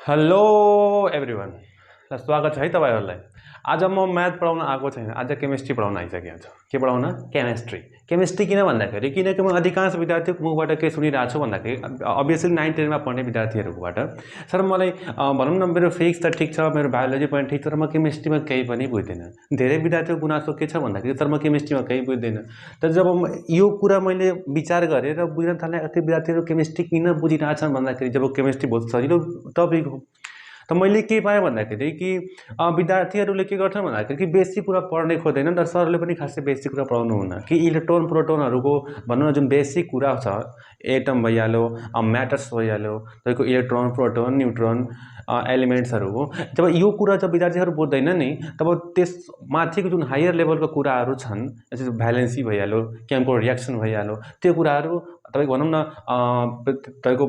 Hello everyone, स्वागत छ है तपाईहरुलाई। आज म म्याथ पढाउन आएको छैन, आज केमिस्ट्री पढाउन आइसकेको छु। के पढाउन? केमिस्ट्री किन भन्दाखेरि किनकि म अधिकांश विद्यार्थीको मुखबाट के सुनिरहेको छु भन्दाखेरि अभियसली 9 10 मा पढ्ने विद्यार्थीहरुबाट सर मलाई भनौं न मेरो फिजिक्स त ठीक छ, मेरो बायोलोजी पनि ठीक छ, तर म केमिस्ट्रीमा केही पनि बुझ्दिन। धेरै विद्यार्थीको गुनासो के छ भन्दाखेरि सर म केमिस्ट्रीमा केही बुझ्दिन। तर जब यो कुरा मैले विचार गरेर बुझ्न थाले कि विद्यार्थीहरु केमिस्ट्री किन बुझिरहेछन् भन्दाखेरि जब केमिस्ट्री बहुत सजिलो टपिक हो। त मैले के पाएँ भन्दाखेरि कि विद्यार्थीहरूले के गर्छन् भन्दाखेरि कि बेसिक कुरा पढ्नै खोज्दैनन् र सरले पनि खासै बेसिक कुरा पढाउनु हुन्न कि इलेक्ट्रोन प्रोटोनहरुको भनौं न जुन बेसिक कुरा छ, एटम भइहाल्यो, म्याटर्स भइहाल्यो, तपाईको इलेक्ट्रोन प्रोटोन न्यूट्रोन एलिमेन्ट्सहरु हो। जब यो कुरा जब विद्यार्थीहरु बुझ्दैन नि तब त्यस माथिको जुन हायर लेभलको कुराहरु छन्, जस्तै भ्यालेन्सी भइहाल्यो, केमिकल रिएक्सन भइहाल्यो, त्यो कुराहरु तपाईको भनौं न तपाईको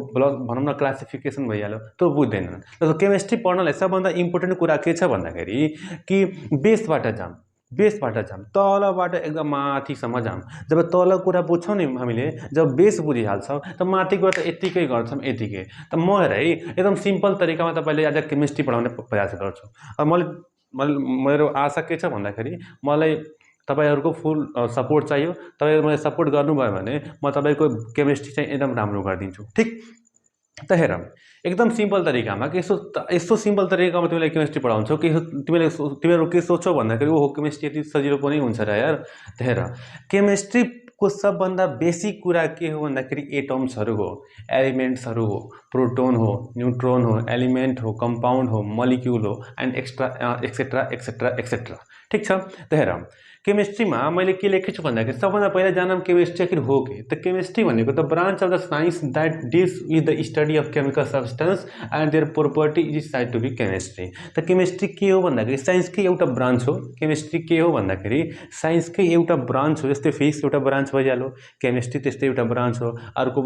भनौं न क्लासिफिकेसन भइहाल्यो, त्यो बुझ्दैनन्। तर केमिस्ट्री पढ्नलाई सबभन्दा इम्पोर्टेन्ट कुरा के छ भन्दाखेरि कि बेसबाट जाम, तलबाट एकदम माथिसम्म जाम। जब तल कुरा बुझ्छौं नि हामीले, जब बेस बुझिहाल्छौं त माथिको कुरा त यतिकै गर्छौं यतिकै। त म हेर है एकदम सिम्पल तरिकामा तपाईले आज केमिस्ट्री पढाउने प्रयास गर्छु। मेरो आशा के छ भन्दाखेरि मलाई तपाईहरुको फुल सपोर्ट चाहियो। तपाईहरुले मलाई सपोर्ट गर्नुभयो भने म तपाईको केमिस्ट्री चाहिँ एकदम राम्रो गरिदिन्छु। ठीक? त हेर एकदम सिम्पल तरिकामा के यस्तो सिम्पल तरिकामा तिमीलाई केमिस्ट्री पढाउँछौ कि तिमीहरु के सोच्छौ भन्दाखेरि ओहो केमिस्ट्री यति सजिलो पनि हुन्छ र यार। त हेर केमिस्ट्री को सबभन्दा बेसिक कुरा के हो भन्दाखेरि एटम्सहरु हो, एलिमेन्ट्सहरु हो, प्रोटोन हो, न्यूट्रोन हो, एलिमेन्ट हो, कम्पाउन्ड हो, मोलिक्युल हो एन्ड एक्सेट्रा एक्सेट्रा एक्सेट्रा। ठीक छ? त हेर केमिस्ट्रीमा मैले के लेखेको छु भन्दाखेरि सबभन्दा पहिला जानम केमिस्ट्री आखिर हो के। त केमिस्ट्री भनेको the branch of the science that deals with the study of chemical substance and their property is said to be chemistry. त केमिस्ट्री के हो भन्दाखेरि साइन्सकै एउटा ब्रान्च हो। केमिस्ट्री के हो भन्दाखेरि साइन्सकै एउटा ब्रान्च हो। जस्तै फिजिक्स एउटा ब्रान्च भइहाल्यो, केमिस्ट्री त्यस्तै एउटा ब्रान्च हो। अर्को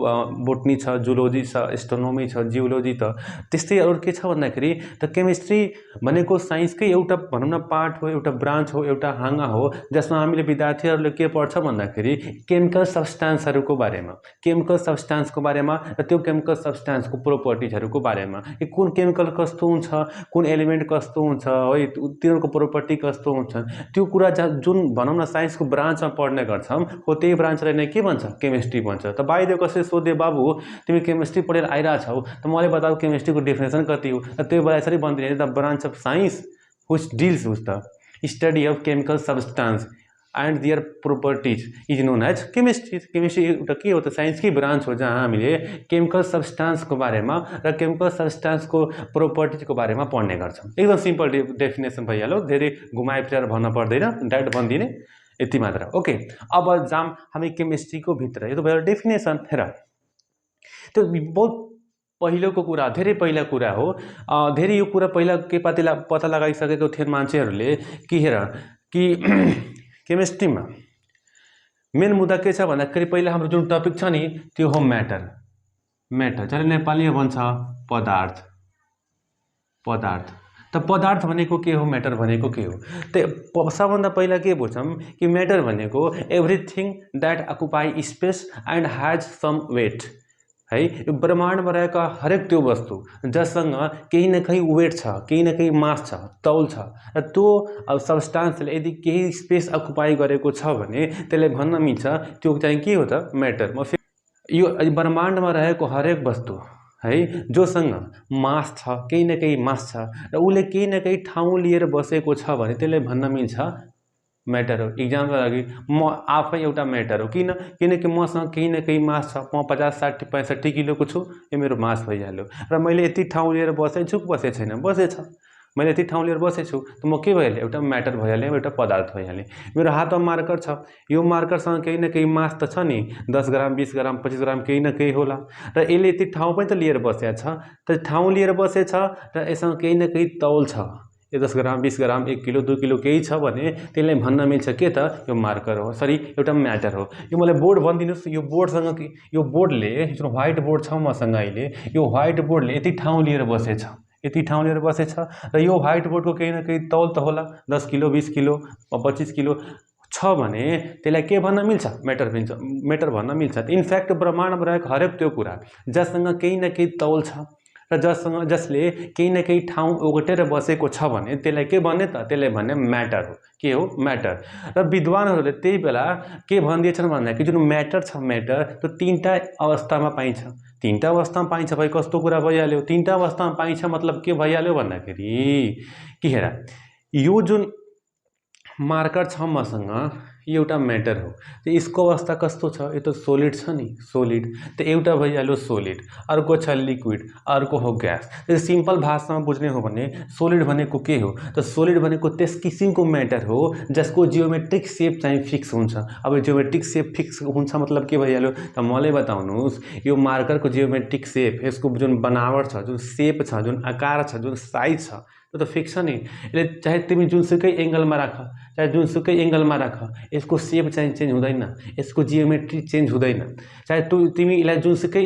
बोटनी छ, जुलोजी छ, एस्ट्रोनोमी छ, जियोलोजी त त्यस्तै अरु के छ भन्दाखेरि त केमिस्ट्री भनेको साइन्सकै एउटा भनौं न पार्ट हो, एउटा ब्रान्च हो, एउटा हाँगा हो जसमा हामीले विद्यार्थीहरुले के पढ्छ भन्दाखेरि केमिकल सब्स्टेंसहरुको बारेमा, र त्यो केमिकल सब्स्टेंसको प्रोपर्टीजहरुको बारेमा कि कुन केमिकल कस्तो हुन्छ, कुन एलिमेन्ट कस्तो हुन्छ, है तिनीहरुको प्रोपर्टी कस्तो हुन्छ, त्यो कुरा जुन भनौं न साइन्सको ब्रान्चमा पढ्ने गर्छौं हो त्यही ब्रान्चलाई नै के भन्छ? केमिस्ट्री भन्छ। त बाइदे कसैले सोध्यो बाबु तिमी केमिस्ट्री पढेर आइराछौ त मलाई बताऊ केमिस्ट्रीको डेफिनेसन कति हो? त त्यो बेला यसरी भन्दिने the branch of science which deals with the study of chemical substance and their properties is known as chemistry. Chemistry एउटा के हो त साइन्सकै ब्रान्च हो जहाँ हामीले केमिकल सब्स्टेंसको बारेमा र केमिकल सब्स्टेंसको प्रोपर्टीजको बारेमा पढ्ने गर्छौं। एकदम सिम्पल डेफिनेसन भइहाल्यो, धेरै घुमाइ फिराएर भन्न पर्दैन, डाइरेक्ट भन्दिने यति मात्र। ओके, अब जाम हामी केमिस्ट्रीको भित्र। यो त भयो डेफिनेसन। हेर त्यो बहुत पहिलोको कुरा, धेरै पहिला कुरा हो। धेरै यो कुरा पहिला के पत्ता लगाइसकेको थिए मान्छेहरुले कि हेर कि केमिस्ट्रीमा मेन मुद्दा के छ भन्दाखेरि पहिला हाम्रो जुन टपिक छ नि त्यो हो म्याटर जसले नेपालीमा भन्छ पदार्थ। त पदार्थ भनेको के हो, म्याटर भनेको के हो? त सबभन्दा पहिला के बुझ्छौं कि म्याटर भनेको everything that occupy space and has some weight. है यो ब्रह्माण्डमा रहेका हरेक त्यो वस्तु जससँग केही न केही वेट छ, केही न केही मास छ, तौल छ, र त्यो सब्स्टेंसले यदि केही स्पेस अकुपाई गरेको छ भने त्यसले भन्न मिल्छ त्यो चाहिँ के हो त? म्याटर। यो ब्रह्माण्डमा रहेको हरेक वस्तु है जोसँग मास छ, केही न केही मास छ र उले केही न केही ठाउँ लिएर बसेको छ भने त्यसले भन्न मिल्छ म्याटर हो। इक्जामको लागि म आफै एउटा म्याटर हो। किनकि मसँग केही न केही मास छ। म 50 60 65 किलोको छु, यो मेरो मास भइहाल्यो। र मैले यति ठाउँ लिएर बसेछु बसेको छैन? बसेछ। मैले यति ठाउँ लिएर बसेछु त म के भइहाल्यो? एउटा म्याटर भइहाल्यो, एउटा पदार्थ भइहाल्यो। मेरो हातमा मार्कर छ, यो मार्करसँग केही न केही मास त छ नि, 10 ग्राम 20 ग्राम 25 ग्राम केही न केही होला, र यसले यति ठाउँ पनि त लिएर बसेको छ। त ठाउँ लिएर बसेछ र यससँग केही न केही तौल छ, यो 10 ग्राम 20 ग्राम 1 किलो 2 किलो केही छ भने त्यसले भन्न मिल्छ के त? यो मार्कर हो, सरी एउटा म्याटर हो। यो मलाई बोर्ड भनिदिनुस्। यो बोर्डसँग यो बोर्डले जुन व्हाइट बोर्ड छ मसँग अहिले, यो व्हाइट बोर्डले यति ठाउँ लिएर बसेछ, र यो व्हाइट बोर्डको केही न केही तौल त होला, 10 किलो 20 किलो 25 किलो छ भने त्यसलाई के भन्न मिल्छ? म्याटर भन्न मिल्छ। इनफ्याक्ट ब्रह्माण्डमा रहेको हरेक त्यो कुरा जससँग केही न केही तौल छ र जसले केही न केही ठाउँ ओगटेर बसेको छ भने त्यसलाई के भन्ने त? त्यसलाई भन्ने म्याटर हो। के हो? म्याटर। र विद्वानहरूले त्यही बेला के भनिदिएछन् भन्दाखेरि जुन म्याटर छ, म्याटर त्यो तीनटा अवस्थामा पाइन्छ। तीनटा अवस्थामा पाइन्छ भाइ, कस्तो कुरा भइहाल्यो? तीनटा अवस्थामा पाइन्छ मतलब के भइहाल्यो भन्दाखेरि के हेर, यो जुन मार्कर छ मसँग यो एउटा म्याटर हो। तो यसको अवस्था कस्तो छ? यो त सोलिड छ नि, सोलिड। तो एउटा भइहाल्यो सोलिड, अर्को छ लिक्विड, अर्को हो ग्यास। तो सिम्पल भाषामा बुझ्ने हो भने सोलिड भनेको के हो? तो सोलिड भनेको त्यस किसिमको म्याटर हो जसको जियोमेट्रिक सेप चाहिँ फिक्स हुन्छ। अब जियोमेट्रिक सेप फिक्स हुन्छ मतलब के भइहाल्यो? त मलाई बताउनुहोस्, यो मार्करको जियोमेट्रिक सेप, यसको जुन बनावट छ, जुन सेप छ, जुन आकार छ, जुन साइज छ, त्यो त फिक्स छ नि। यसले चाहे तिमी जुनसुकै एंगलमा राख, चाहे जुनसुकै एंगलमा राख, यसको सेप चाहिँ चेन्ज हुँदैन, यसको जियोमेट्री चेन्ज हुँदैन। चाहे तिमी यसलाई जुनसुकै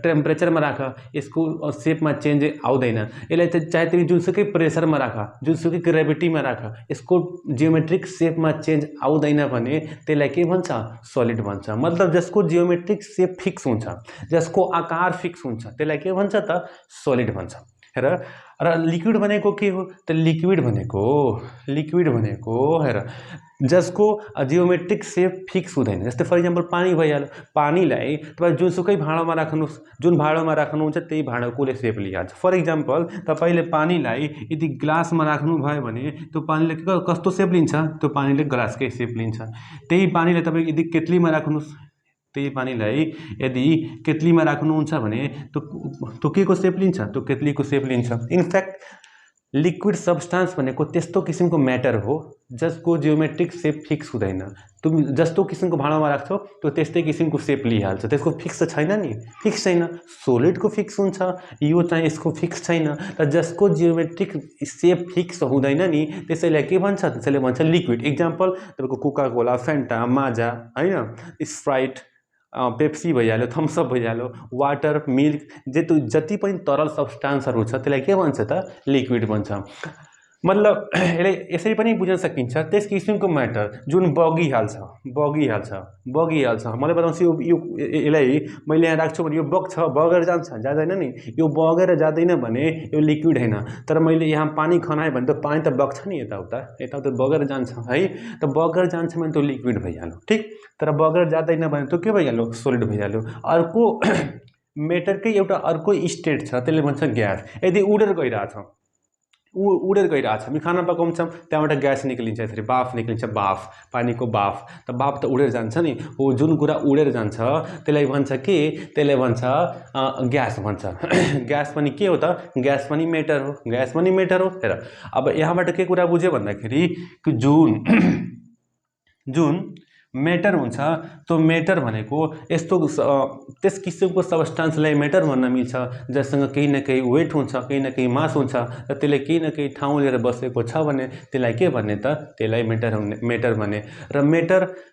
टेम्परेचरमा राख, यसको सेपमा चेन्ज आउँदैन। यसलाई चाहे तिमी जुनसुकै प्रेसरमा राख, जुनसुकै ग्रेभिटीमा राख, यसको जियोमेट्रिक सेपमा चेन्ज आउँदैन भने त्यसलाई के भन्छ? सलिड भन्छ। मतलब जसको जियोमेट्रिक सेप फिक्स हुन्छ, जसको आकार फिक्स हुन्छ, त्यसलाई के भन्छ त? सलिड भन्छ। हेर, र लिक्विड भनेको के हो? त लिक्विड भनेको हेर, जसको जियोमेट्रिक सेप फिक्स हुँदैन। जस्तै फर इक्जाम्पल पानी भइहाल्यो। पानीलाई तपाईँ जुनसुकै भाँडोमा राख्नुहोस्, जुन भाँडोमा राख्नुहुन्छ त्यही भाँडोकोले सेप लिइहाल्छ। फर इक्जाम्पल तपाईँले पानीलाई यदि ग्लासमा राख्नुभयो भने त्यो पानीले कस्तो सेप लिन्छ? त्यो पानीले ग्लासकै सेप लिन्छ। त्यही पानीलाई तपाईँ यदि केतलीमा राख्नुहोस्, त्यही पानीलाई यदि केतलीमा राख्नुहुन्छ भने त्यो के को सेप लिन्छ? त्यो केतलीको सेप लिन्छ। इनफ्याक्ट लिक्विड सब्सटेन्स भनेको त्यस्तो किसिमको म्याटर हो जसको जियोमेट्रिक सेप फिक्स हुँदैन। तुम जस्तो किसिमको भाँडोमा राख्छौ त्यो त्यस्तै किसिमको सेप लिइहाल्छ, त्यसको फिक्स छैन नि, फिक्स छैन। सोलिडको फिक्स हुन्छ, यो चाहिँ यसको फिक्स छैन। र जसको जियोमेट्रिक सेप फिक्स हुँदैन नि त्यसैलाई के भन्छ? त्यसैले भन्छ लिक्विड। इक्जाम्पल तपाईँको कोका कोला, फेन्टा, माजा, होइन, स्प्राइट, पेप्सी भइहाल्यो, थम्सअप भइहाल्यो, वाटर, मिल्क, जति पनि तरल सब्सटेन्सहरू छ त्यसलाई के भन्छ त? लिक्विड भन्छ। मतलब यसलाई यसरी पनि बुझ्न सकिन्छ, त्यस किसिमको म्याटर जुन बगिहाल्छ। मलाई बताउँछु, यसलाई मैले यहाँ राख्छु भने यो बगेर जान्छ, जाँदैन नि। यो बगेर जाँदैन भने यो लिक्विड होइन। तर मैले यहाँ पानी खनाएँ भने त पानी त बग्छ नि, यताउता बगेर जान्छ है। त बगेर जान्छ भने त्यो लिक्विड भइहाल्यो, ठिक। तर बगेर जाँदैन भने त्यो के भइहाल्यो? सोलिड भइहाल्यो। अर्को मेटरकै एउटा अर्को स्टेट छ, त्यसले भन्छ ग्यास। यदि उडेर गइरहेछ, हामी खाना पकाउँछौँ, त्यहाँबाट ग्यास निक्लिन्छ, यसरी बाफ निक्लिन्छ, बाफ, पानीको बाफ। त बाफ त उडेर जान्छ नि। हो, जुन कुरा उडेर जान्छ त्यसलाई भन्छ के? त्यसलाई भन्छ ग्यास भन्छ। ग्यास पनि के हो त? ग्यास पनि मेटर हो। हेर, अब यहाँबाट के कुरा बुझ्यो भन्दाखेरि जुन मेटर हुन्छ, त्यो मेटर भनेको यस्तो त्यस किसिमको सब्सटेन्सलाई मेटर भन्न मिल्छ जससँग केही न केही वेट हुन्छ, केही न केही मास हुन्छ, र त्यसले केही न केही ठाउँ लिएर बसेको छ भने त्यसलाई के भन्ने त? त्यसलाई मेटर भन्ने। र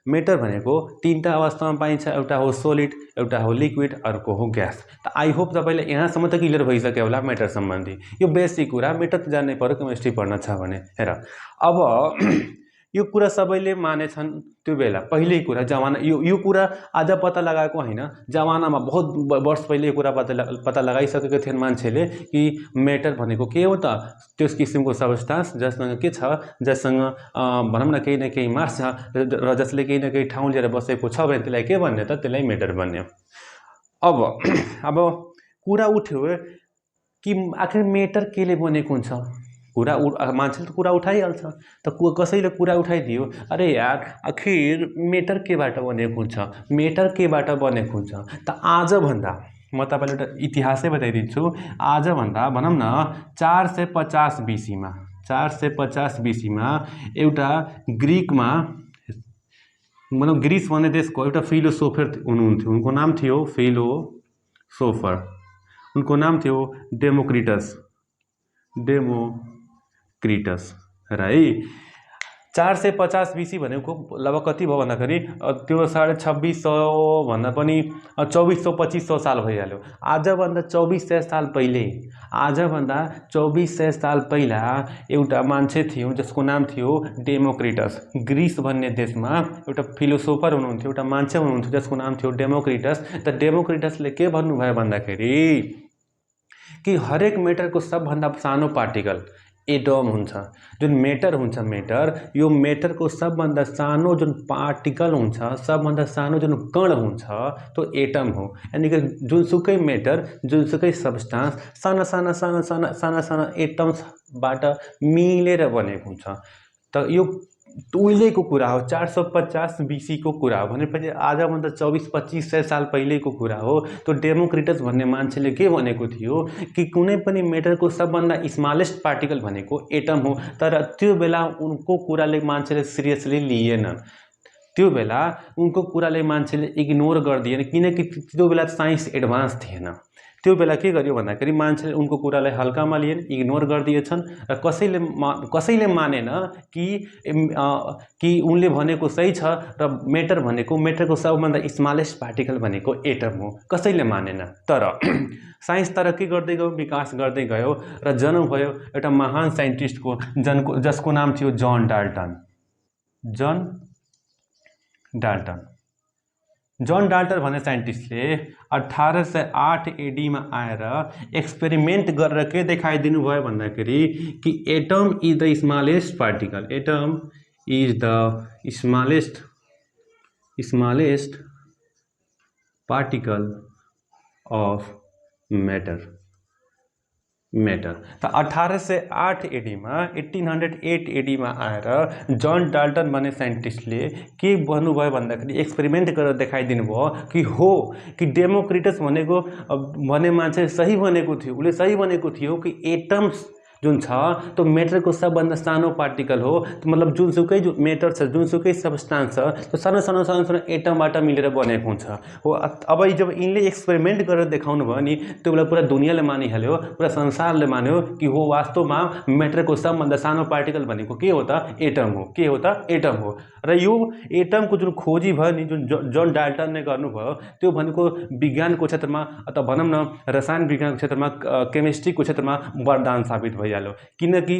मेटर भनेको तीनटा अवस्थामा पाइन्छ। एउटा हो सोलिड, एउटा हो लिक्विड, अर्को हो ग्यास। त आई होप तपाईँलाई यहाँसम्म त क्लियर भइसक्यो होला मेटर सम्बन्धी। यो बेसिक कुरा, मेटर त जान्नै पर्यो केमिस्ट्री पढ्न छ भने। हेर, अब यो कुरा सबैले मानेछन् त्यो बेला, पहिल्यै कुरा जमाना, यो कुरा आज पत्ता लगाएको होइन, जमानामा बहुत वर्ष पहिले यो कुरा पत्ता लगाइसकेको थिएन मान्छेले कि मेटर भनेको के हो त? त्यस किसिमको सब्सटेन्स जससँग के छ, जससँग भनौँ न केही न केही मास छ, र जसले केही न केही ठाउँ लिएर बसेको छ भने त्यसलाई के भन्ने त? त्यसलाई मेटर भन्ने। अब कुरा उठ्यो कि आखिर मेटर केले बनेको हुन्छ? मान्छेले त कुरा उठाइहाल्छ। त कसैले कुरा उठाइदियो, अरे यार आखिर मेटर केबाट बनेको हुन्छ? त आजभन्दा म तपाईँलाई एउटा इतिहासै बताइदिन्छु। आजभन्दा भनौँ न 450 BC-मा एउटा ग्रिकमा, मतलब ग्रिस भन्ने देशको एउटा फिलोसोफर हुनुहुन्थ्यो। उनको नाम थियो फिलोसोफर, उनको नाम थियो डेमोक्रिटस र है। 450 BC भनेको लगभग कति भयो भन्दाखेरि त्यो 2650 भन्दा पनि 2400-2500 साल भइहाल्यो। आजभन्दा 2400 साल पहिला एउटा मान्छे थियो जसको नाम थियो डेमोक्रिटस। ग्रिस भन्ने देशमा एउटा फिलोसोफर हुनुहुन्थ्यो, एउटा मान्छे हुनुहुन्थ्यो जसको नाम थियो डेमोक्रिटस। त डेमोक्रिटसले के भन्नुभयो भन्दाखेरि कि हरेक मेटरको सबभन्दा सानो पार्टिकल एटम हुन्छ। जुन मेटर हुन्छ मेटर, यो मेटरको सबभन्दा सानो जुन पार्टिकल हुन्छ, सबभन्दा सानो जुन कण हुन्छ त्यो एटम हो। यानी कि जुनसुकै मेटर, जुनसुकै सब्सटेन्स साना साना साना साना साना साना एटम्सबाट मिलेर बनेको हुन्छ। त यो उहिलेको कुरा हो, 450 BC को कुरा हो भनेपछि आजभन्दा 24-2500 साल पहिलेको कुरा हो। त्यो डेमोक्रिटस भन्ने मान्छेले के भनेको थियो कि कुनै पनि मेटरको सबभन्दा स्मलेस्ट पार्टिकल भनेको एटम हो। तर त्यो बेला उनको कुराले मान्छेले सिरियसली लिएन, त्यो बेला उनको कुराले मान्छेले इग्नोर गरिदिएन, किनकि त्यो बेला साइन्स एडभान्स थिएन। त्यो बेला के गर्यो भन्दाखेरि मान्छेले उनको कुरालाई हल्कामा लिएन, इग्नोर गरिदिएछन् र कसैले मानेन कि उनले भनेको सही छ र मेटरको सबभन्दा स्मलेस्ट पार्टिकल भनेको एटम हो, कसैले मानेन। तर साइन्स तरक्की गर्दै गयो, विकास गर्दै गयो र जन्म भयो एउटा महान साइन्टिस्टको, जसको नाम थियो जन डाल्टन भन्ने साइन्टिस्टले 1808 AD मा आएर एक्सपेरिमेन्ट गरेर के देखाइदिनु भयो भन्दाखेरि कि atom is the smallest particle, atom is the smallest particle of matter. त 1808 AD मा 1808 AD मा आएर जन डाल्टन भन्ने साइन्टिस्टले के भन्नुभयो भन्दाखेरि एक्सपेरिमेन्ट गरेर देखाइदिनु भयो कि हो कि डेमोक्रिटस भन्ने मान्छे सही भनेको थियो। उसले सही भनेको थियो कि एटम्स जुन छ त्यो मेटरको सबभन्दा सानो पार्टिकल हो। मतलब जुनसुकै मेटर छ, जुनसुकै सब्सटेन्स छ, त्यो सानो सानो सानो सानो एटमबाट मिलेर बनेको हुन्छ हो। अब जब यिनले एक्सपेरिमेन्ट गरेर देखाउनु भयो नि, त्यो बेला पुरा दुनियाँले मानिहाल्यो, पुरा संसारले मान्यो कि हो वास्तवमा मेटरको सबभन्दा सानो पार्टिकल भनेको के हो त? एटम हो। के हो त? एटम हो। र यो एटमको जुन खोजी भयो नि, जुन जन डाल्टनले गर्नुभयो, त्यो भनेको विज्ञानको क्षेत्रमा अथवा भनौँ न रसायन विज्ञानको क्षेत्रमा, केमिस्ट्रीको क्षेत्रमा वरदान साबित भइहाल्यो। किनकि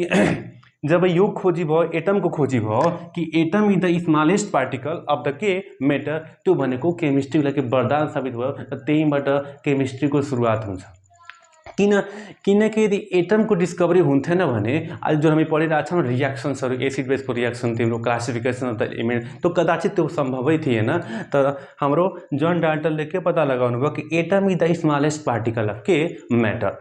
जब यो खोजी भयो, एटमको खोजी भयो कि atom is the smallest particle of the के मेटर, त्यो भनेको केमिस्ट्रीको लागि वरदान साबित भयो र त्यहीँबाट केमिस्ट्रीको सुरुवात हुन्छ। किनकि यदि एटमको डिस्कभरी हुन्थेन भने आज जुन हामी पढिरहेछौँ रियाक्सन्सहरू, एसिड बेसको रियाक्सन, तिम्रो क्लासिफिकेसन अफ द एलिमेन्ट, त्यो कदाचित त्यो सम्भवै थिएन। तर हाम्रो जन डाल्टनले के पत्ता लगाउनु भयो कि atom is the smallest particle of के मेटर।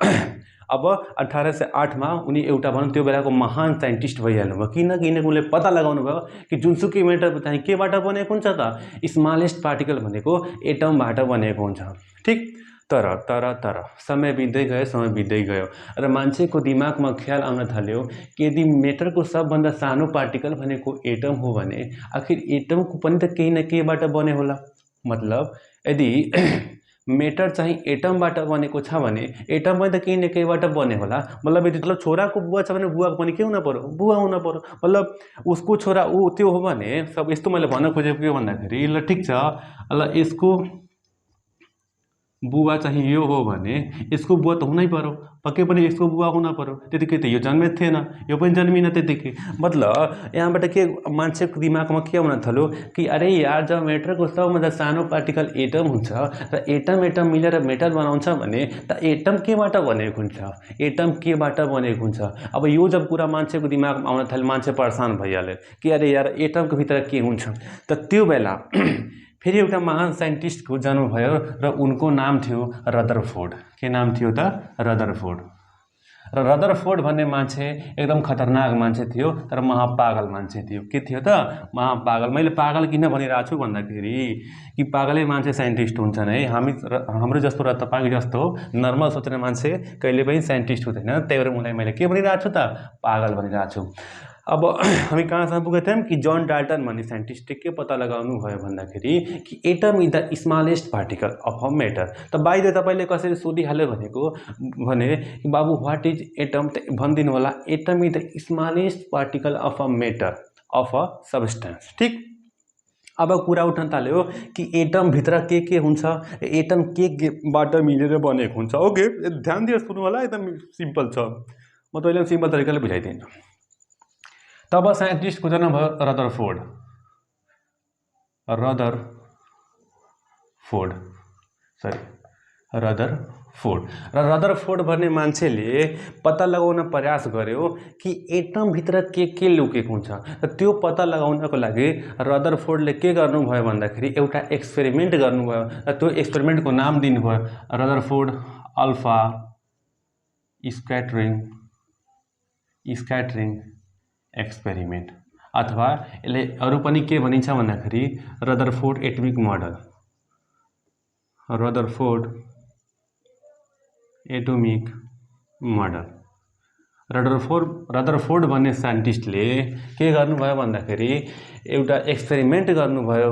अब 1808 मा उनी एउटा भनौँ त्यो बेलाको महान साइन्टिस्ट भइहाल्नु भयो। किनकि उनले पत्ता लगाउनु भयो कि जुनसुकै मेटर चाहिँ केबाट बनेको हुन्छ त? स्मलेस्ट पार्टिकल भनेको एटमबाट बनेको हुन्छ। ठिक। तर समय बित्दै गयो र मान्छेको दिमागमा ख्याल आउन थाल्यो कि यदि मेटरको सबभन्दा सानो पार्टिकल भनेको एटम हो भने आखिर एटमको पनि त केही न केहीबाट बने होला। मतलब यदि मेटर चाहिँ एटमबाट बनेको छ भने एटम पनि त केही न केहीबाट बने होला। मतलब यदि छोराको बुवा छ भने बुवाको पनि के हुन पर्यो? बुवा हुन पर्यो। मतलब उसको छोरा ऊ त्यो हो भने सब यस्तो मैले भन्न खोजेको के भन्दाखेरि ल ठिक छ, ल यसको बुवा चाहिँ यो हो भने यसको बुवा त हुनै पर्यो, पक्कै पनि यसको बुवा हुन पर्यो। त्यतिकै त यो जन्मै थिएन, यो पनि जन्मिन त्यतिकै। मतलब यहाँबाट के मान्छेको दिमागमा के आउन थाल्यो कि अरे यार, जब मेटरको सबभन्दा सानो पार्टिकल एटम हुन्छ र एटम मिलेर मेटर बनाउँछ भने त एटम केबाट बनेको हुन्छ? एटम केबाट बनेको हुन्छ? अब यो जब कुरा मान्छेको दिमागमा आउन थाल्यो, मान्छे परेशान भइहाल्यो कि अरे यार एटमको भित्र के हुन्छ? त त्यो बेला फेरि एउटा महान साइन्टिस्टको जन्म भयो र उनको नाम थियो रदरफोर्ड। के नाम थियो त? रदरफोर्ड। र रदरफोर्ड भन्ने मान्छे एकदम खतरनाक मान्छे थियो, तर महापागल मान्छे थियो। के थियो त? महापागल। मैले पागल किन भनिरहेको छु भन्दाखेरि कि पागलै मान्छे साइन्टिस्ट हुन्छन् है। हाम्रो जस्तो र तपाईँ जस्तो नर्मल सोच्ने मान्छे कहिले पनि साइन्टिस्ट हुँदैन। त्यही भएर उनलाई मैले के भनिरहेको छु त? पागल भनिरहेको छु। अब हामी कहाँसम्म पुगेको थियौँ कि जन डाल्टन भन्ने साइन्टिस्टले के पत्ता लगाउनु भयो भन्दाखेरि कि atom is the smallest particle of a matter. त बाहिर तपाईँले कसरी सोधिहाल्यो भने बाबु व्हाट इज एटम त भनिदिनु होला। Atom is the smallest particle of a matter of a substance. ठिक। अब कुरा उठ्न थाल्यो कि एटम भित्र के हुन्छ, एटम केबाट मिलेर बनेको हुन्छ। ओके, ध्यान दिएर सुन्नु होला, एकदम सिम्पल छ, म तपाईँलाई सिम्पल तरिकाले बुझाइदिन्छु। तब साइन्टिस्टको जन्म भयो रदरफोर्ड। फोर्ड र रदरफोर्ड भन्ने मान्छेले पत्ता लगाउन प्रयास गर्यो कि एटम भित्र के लुकेको हुन्छ र त्यो पत्ता लगाउनको लागि रदरफोर्डले के गर्नुभयो भन्दाखेरि एउटा एक्सपेरिमेन्ट गर्नुभयो र त्यो एक्सपेरिमेन्टको नाम दिनुभयो रदरफोर्ड अल्फा स्क्याटरिङ एक्सपेरिमेन्ट, अथवा यसले अरू पनि के भनिन्छ भन्दाखेरि Rutherford atomic model, Rutherford atomic model. Rutherford भन्ने साइन्टिस्टले के गर्नुभयो भन्दाखेरि एउटा एक्सपेरिमेन्ट गर्नुभयो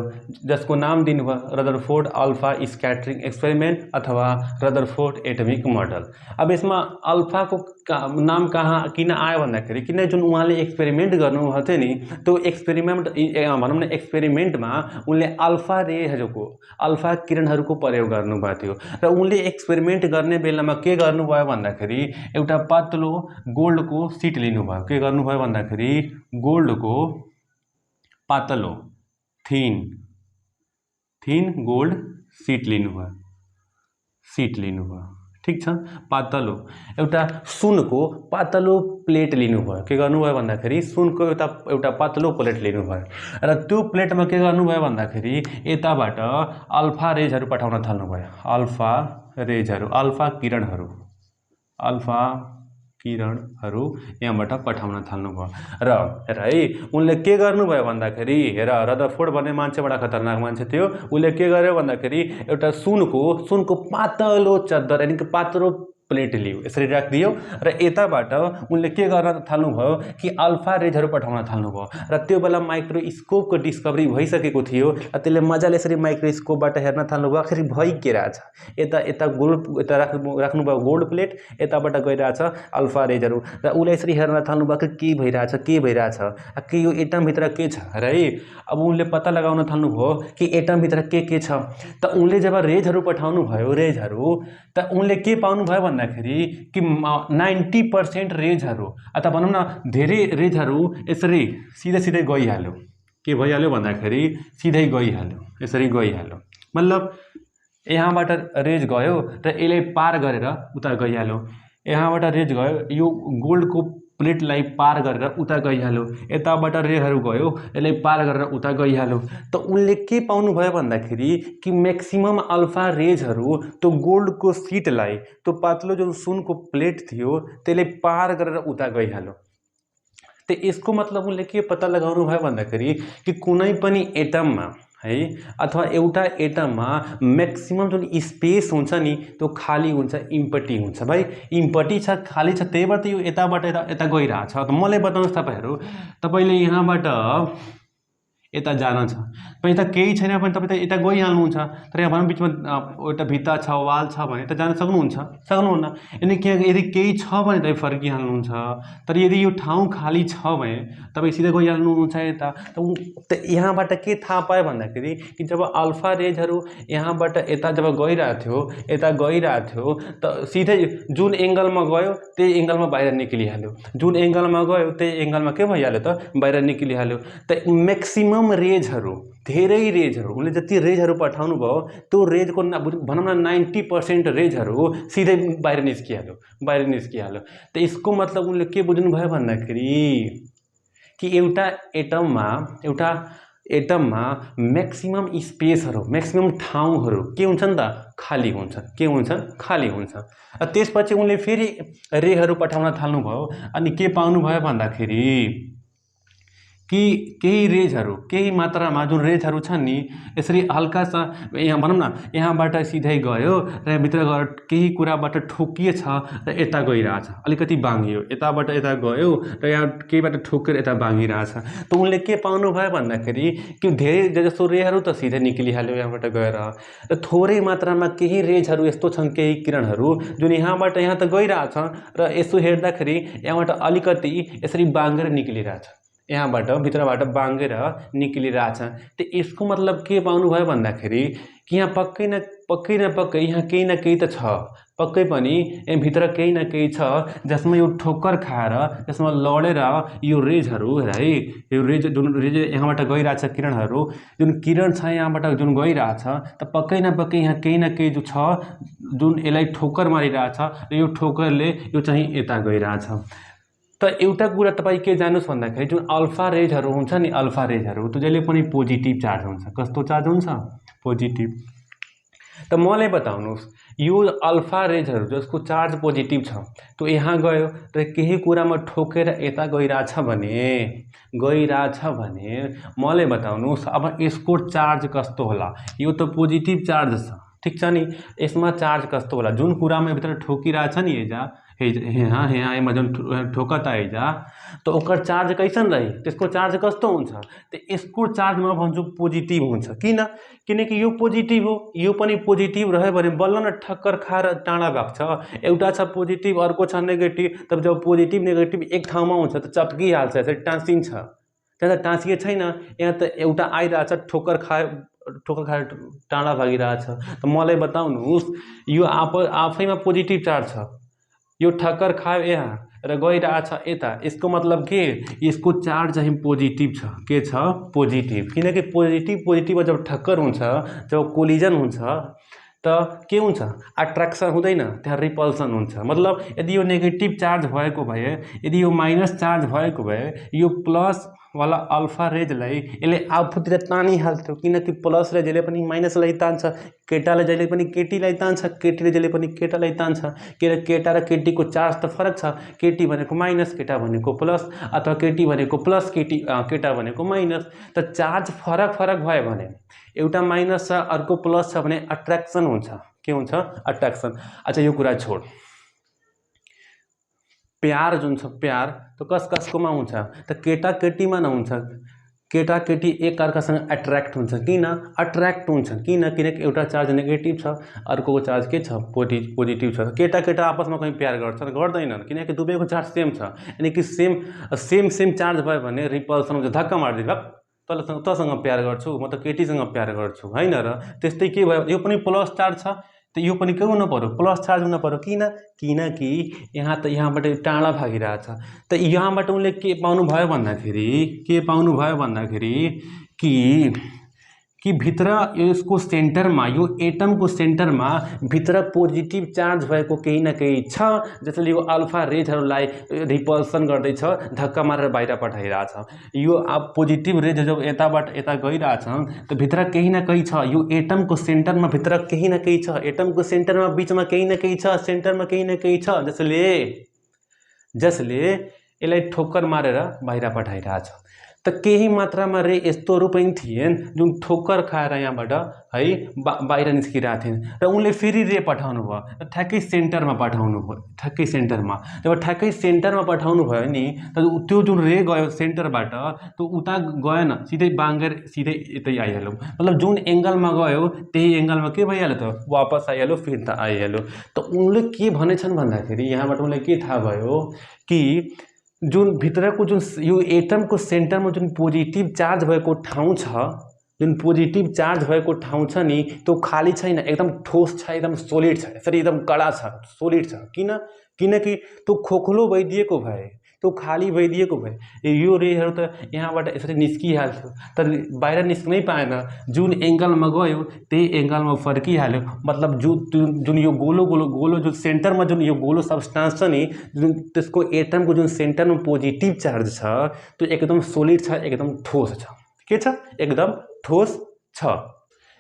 जसको नाम दिनुभयो रदरफोर्ड अल्फा स्क्याटरिङ एक्सपेरिमेन्ट अथवा रदरफोर्ड एटमिक मोडल। अब यसमा अल्फाको नाम कहाँ किन आयो भन्दाखेरि किन जुन उहाँले एक्सपेरिमेन्ट गर्नुभएको थियो नि त्यो एक्सपेरिमेन्ट भनौँ न एक्सपेरिमेन्टमा उनले अल्फा रेहरूको अल्फा किरणहरूको प्रयोग गर्नुभएको थियो र उनले एक्सपेरिमेन्ट गर्ने बेलामा के गर्नुभयो भन्दाखेरि एउटा पातलो गोल्डको सिट लिनुभयो। के गर्नुभयो भन्दाखेरि गोल्डको पातलो थिन गोल्ड सिट लिनुभयो। ठीक छ, पातलो एउटा सुनको पातलो प्लेट लिनुभयो। के गर्नुभयो भन्दाखेरि सुनको एउटा पातलो प्लेट लिनुभयो र त्यो प्लेटमा के गर्नुभयो भन्दाखेरि यताबाट अल्फा रेजहरू पठाउन थाल्नुभयो। अल्फा किरणहरू यहाँबाट पठाउन थाल्नुभयो र है उनले के गर्नुभयो भन्दाखेरि रदरफोर्ड भन्ने मान्छे बडा खतरनाक मान्छे थियो। उसले के गर्यो भन्दाखेरि एउटा सुनको पातलो चद्दर यानि कि पातलो प्लेट लियो, यसरी राखिदियो र यताबाट उनले के गर्न थाल्नुभयो कि अल्फा रेजहरू पठाउन थाल्नुभयो र त्यो बेला माइक्रोस्कोपको डिस्कभरी भइसकेको थियो र त्यसले मजाले यसरी माइक्रोस्कोपबाट हेर्न थाल्नुभयो आखिर भइ के रहेछ। यता राख्नुभयो गोल्ड प्लेट, यताबाट गइरहेछ अल्फा रेजहरू र उसले यसरी हेर्न थाल्नुभयो कि के भइरहेछ कि यो एटमभित्र के छ र है। अब उनले पत्ता लगाउन थाल्नुभयो कि एटमभित्र के छ त उनले जब रेजहरू पठाउनु भयो त उनले के पाउनुभयो भन्दाखेरि कि 90% रेजहरू अथवा भनौँ न धेरै रेजहरू यसरी सिधै गइहाल्यो। के भइहाल्यो भन्दाखेरि सिधै गइहाल्यो, यसरी गइहाल्यो। मतलब यहाँबाट रेज गयो र यसले पार गरेर उता गइहाल्यो, यहाँबाट रेज गयो यो गोल्डको प्लेटलाई पार गरेर उता गइहाल्यो, यताबाट रेजहरू गयो यसले पार गरेर उता गइहाल्यो। त उनले के पाउनुभयो भन्दाखेरि कि म्याक्सिमम अल्फा रेजहरू त्यो गोल्डको सिटलाई त्यो पातलो जुन सुनको प्लेट थियो त्यसले पार गरेर उता गइहाल्यो। त यसको मतलब उनले के पत्ता लगाउनु भयो भन्दाखेरि कि कुनै पनि एटममा है अथवा एउटा एटममा म्याक्सिमम जुन स्पेस हुन्छ नि त्यो खाली हुन्छ, इम्पटी हुन्छ। भाइ इम्पटी छ, खाली छ, त्यही भएर त यो यताबाट यता गइरहेछ। त मलाई बताउनुहोस् तपाईँले यहाँबाट यता जान छ, यता केही छैन भने तपाईँ त यता गइहाल्नुहुन्छ। तर यहाँ भनौँ बिचमा एउटा भित्ता छ, वाल छ भने त जान सक्नुहुन्न। यदि केही छ भने तपाईँ फर्किहाल्नुहुन्छ। तर यदि यो ठाउँ खाली छ भने तपाईँ सिधै गइहाल्नुहुन्छ यता। त यहाँबाट के थाहा पायो भन्दाखेरि कि जब अल्फा रेजहरू यहाँबाट यता जब गइरहेको थियो त सिधै जुन एङ्गलमा गयो त्यही एङ्गलमा बाहिर निक्लिहाल्यो, जुन एङ्गलमा गयो त्यही एङ्गलमा के भइहाल्यो त बाहिर निक्लिहाल्यो। त म्याक्सिमम रेजहरू धेरै रेजहरू उनले जति रेजहरू पठाउनु भयो त्यो रेजको भनौँ न 90% रेजहरू सिधै बाहिर निस्किहाल्यो। त यसको मतलब उनले के बुझ्नुभयो भन्दाखेरि कि एउटा एटममा म्याक्सिमम स्पेसहरू म्याक्सिमम ठाउँहरू के हुन्छन् त खाली हुन्छ। त्यसपछि उनले फेरि रेहरू पठाउन थाल्नुभयो अनि के पाउनुभयो भन्दाखेरि कि केही मात्रामा जुन रेजहरू छन् नि यसरी हल्का सा यहाँ भनौँ न यहाँबाट सिधै गयो र भित्र गएर केही कुराबाट ठोकिएछ र यता गइरहेछ, अलिकति बाङ्गियो, यताबाट यता गयो र यहाँ केहीबाट ठोकेर यता बाङ्गिरहेछ। त उनले के पाउनुभयो भन्दाखेरि कि धेरै जसो रेजहरू त सिधै निक्लिहाल्यो यहाँबाट गएर र थोरै मात्रामा केही रेजहरू यस्तो छन्, केही किरणहरू जुन यहाँबाट यहाँ त गइरहेछ र यसो हेर्दाखेरि यहाँबाट अलिकति यसरी बाङ्गेर निक्लिरहेछ, यहाँबाट भित्रबाट बाङ्गेर निक्लिरहेछ। त यसको मतलब के पाउनुभयो भन्दाखेरि कि यहाँ पक्कै न पक्कै न पक्कै यहाँ केही न केही त छ, पक्कै पनि भित्र केही न केही छ जसमा यो ठोक्कर खाएर, जसमा लडेर यो रेजहरू है, यो रेज जुन रेज यहाँबाट गइरहेछ किरणहरू, जुन किरण छ यहाँबाट जुन गइरहेछ त पक्कै न पक्कै यहाँ केही न केही जो छ जुन यसलाई ठोक्कर मारिरहेछ र यो ठोक्करले यो चाहिँ यता गइरहेछ। त एउटा कुरा तपाईँ के जान्नुहोस् भन्दाखेरि जुन अल्फा रेजहरू हुन्छ नि, अल्फा रेजहरू त्यो जहिले पनि पोजिटिभ चार्ज हुन्छ। कस्तो चार्ज हुन्छ? पोजिटिभ। त मलाई बताउनुहोस् यो अल्फा रेजहरू जसको चार्ज पोजिटिभ छ त्यो यहाँ गयो र केही कुरामा ठोकेर यता गइरहेछ भने मलाई बताउनुहोस् अब यसको चार्ज कस्तो होला? यो त पोजिटिभ चार्ज छ, ठीक छ नि, यसमा चार्ज कस्तो होला? जुन कुरामा भित्र ठोकिरहेछ नि यहाँ जुन ठोकता हैजा त ओकर चार्ज कैसन रही? त्यसको चार्ज कस्तो हुन्छ? त यसको चार्ज म भन्छु पोजिटिभ हुन्छ। किनकि यो पोजिटिभ हो, यो पनि पोजिटिभ रह्यो भने बल्ल न ठक्कर खाएर टाढा भाग्छ। एउटा छ पोजिटिभ, अर्को छ नेगेटिभ। तब जब पोजिटिभ नेगेटिभ एक ठाउँमा हुन्छ त चप्किहाल्छ, यसरी टाँसिन्छ। त्यहाँ त टाँसिए छैन, यहाँ त एउटा आइरहेछ ठोक्कर खाएर टाढा भागिरहेछ। त मलाई बताउनुहोस् यो आफैमा पोजिटिभ चार्ज छ, यो ठक्कर खायो यहाँ र गइरहेछ यता, यसको मतलब के? यसको चार्ज चाहिँ पोजिटिभ छ। के छ? पोजिटिभ। किनकि पोजिटिभमा जब ठक्कर हुन्छ, जब कोलिजन हुन्छ त के हुन्छ? अट्र्याक्सन हुँदैन, त्यहाँ रिपल्सन हुन्छ। मतलब यदि यो नेगेटिभ चार्ज भएको भए, यदि यो माइनस चार्ज भएको भए, यो प्लस वाला अल्फा रेजलाई यसले आफूतिर तानिहाल्थ्यो। किनकि प्लस रेज जहिले पनि माइनसलाई तान्छ, केटाले जहिले पनि केटीलाई तान्छ, केटीले जहिले पनि केटालाई तान्छ। केटा र केटीको चार्ज त फरक छ, केटी भनेको माइनस, केटा भनेको प्लस, अथवा केटी भनेको प्लस, केटा भनेको माइनस। त चार्ज फरक भयो भने, एउटा माइनस छ अर्को प्लस छ भने अट्र्याक्सन हुन्छ। के हुन्छ? अट्र्याक्सन। अच्छा यो कुरा छोड, प्यार जुन छ प्यार त कसकोमा हुन्छ? त केटा केटीमा नहुन्छ। केटा केटी एक अर्कासँग अट्र्याक्ट हुन्छ। किन अट्र्याक्ट हुन्छ? किनकि एउटा चार्ज नेगेटिभ छ, अर्को चार्ज के छ? पोजिटिभ छ। केटा आपसमा कहीँ प्यार गर्छन्? गर्दैनन्, किनकि दुवैको चार्ज सेम छ। यानि कि सेम चार्ज भयो भने रिपल्सन हुन्छ, धक्का मारिदिन्छ, तँसँग प्यार गर्छु, म त केटीसँग प्यार गर्छु, होइन र? त्यस्तै के भयो? यो पनि प्लस चार्ज छ त यो पनि के हुनु पर्यो? प्लस चार्ज हुनु पर्यो। किनकि यहाँबाट टाढा भागिरहेछ। त यहाँबाट उनले के पाउनु भयो भन्दाखेरि कि भित्र यसको सेन्टरमा, यो एटमको सेन्टरमा भित्र पोजिटिभ चार्ज भएको केही न केही छ, जसले यो अल्फा रेजहरूलाई रिपल्सन गर्दैछ, धक्का मारेर बाहिर पठाइरहेछ। यो पोजिटिभ रेज जब यताबाट यता गइरहेछ त भित्र केही न केही छ। यो एटमको सेन्टरमा भित्र केही न केही छ, एटमको सेन्टरमा बिचमा केही न केही छ, सेन्टरमा केही न केही छ, जसले यसलाई ठोक्कर मारेर बाहिर पठाइरहेछ। त केही मात्रामा रे यस्तोहरू पनि थिएन जुन ठोक्कर खाएर यहाँबाट है बाहिर निस्किरहेको थिएन, र उनले फेरि रे पठाउनु भयो, ठ्याक्कै सेन्टरमा पठाउनु भयो। ठ्याक्कै सेन्टरमा, जब ठ्याक्कै सेन्टरमा पठाउनु भयो नि, त्यो जुन रे गयो सेन्टरबाट त्यो उता गएन, सिधै बाङ्गेर सिधै यतै आइहाल्यो। मतलब जुन एङ्गलमा गयो त्यही एङ्गलमा के भइहाल्यो त? वापस आइहाल्यो, फिर्ता आइहाल्यो। त उनले के भनेछन् भन्दाखेरि यहाँबाट उनलाई के थाहा भयो कि जुन भित्रको जुन यो एटमको सेन्टरमा जुन पोजिटिभ चार्ज भएको ठाउँ छ, जुन पोजिटिभ चार्ज भएको ठाउँ छ नि, त्यो खाली छैन, एकदम ठोस छ, एकदम सोलिड छ, यसरी एकदम कडा छ, सोलिड छ। किनकि त्यो खोखलो भइदिएको भए, त्यो खाली भइदिएको भए यो रेहरू त यहाँबाट यसरी निस्किहाल्थ्यो, तर बाहिर निस्किनै पाएन। जुन एङ्गलमा गयो त्यही एङ्गलमा फर्किहाल्यो। मतलब जुन यो गोलो जुन सेन्टरमा जुन यो गोलो सब्सटान्स छ नि, जुन त्यसको एटमको जुन सेन्टरमा पोजिटिभ चार्ज छ त्यो एकदम सोलिड छ, एकदम ठोस छ। के छ? एकदम ठोस छ,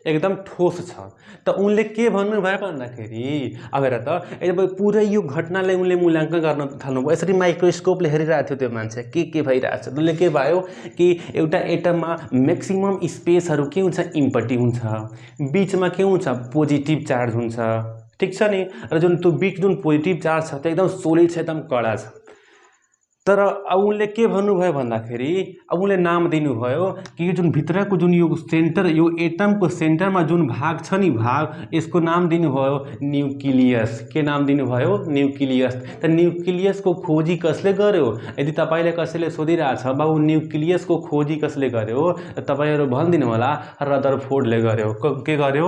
एकदम ठोस छ। त उनले के भन्नुभयो भन्दाखेरि, अब हेर त पुरै यो घटनालाई उनले मूल्याङ्कन गर्न थाल्नुभयो। यसरी माइक्रोस्कोपले हेरिरहेको थियो त्यो मान्छे, के भइरहेछ। उसले के भयो कि एउटा एटममा म्याक्सिमम स्पेसहरू के हुन्छ? इम्पट्टी हुन्छ, बिचमा के हुन्छ? पोजिटिभ चार्ज हुन्छ, ठिक छ नि। र जुन त्यो बिच जुन पोजिटिभ चार्ज छ त्यो एकदम सोलिड छ, एकदम कडा छ। तर अब उनले के भन्नुभयो भन्दाखेरि अब उनले नाम दिनुभयो कि यो जुन भित्रको जुन यो सेन्टर यो एटमको सेन्टरमा जुन भाग छ नि भाग यसको नाम दिनुभयो न्युक्लियस। के नाम दिनुभयो न्युक्लियस। त न्युक्लियसको खोजी कसले गर्यो यदि तपाईँले कसैले सोधिरहेछ बाबु न्युक्लियसको खोजी कसले गर्यो तपाईँहरू भनिदिनु होला रदरफोर्डले गर्यो। के गर्यो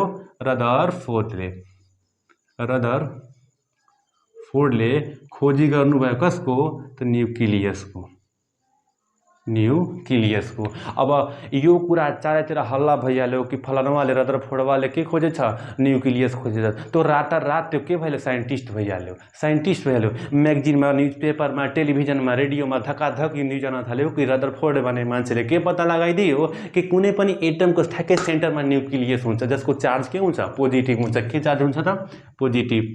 रदरफोर्डले खोजी गर्नुभयो कसको त न्युक्लियसको। अब यो कुरा चारैतिर हल्ला भइहाल्यो कि फलानावाले रदरफोर्डवाले के खोजेछ न्युक्लियस खोजेछ। त्यो रातारात त्यो के भइहाल्यो साइन्टिस्ट भइहाल्यो म्यागजिनमा न्युजपेपरमा टेलिभिजनमा रेडियोमा धकाधक यो न्युज आउन थाल्यो कि रदरफोर्ड भन्ने मान्छेले के पत्ता लगाइदियो कि कुनै पनि एटमको ठ्याक्कै सेन्टरमा न्युक्लियस हुन्छ जसको चार्ज के हुन्छ पोजिटिभ हुन्छ। के चार्ज हुन्छ त पोजिटिभ।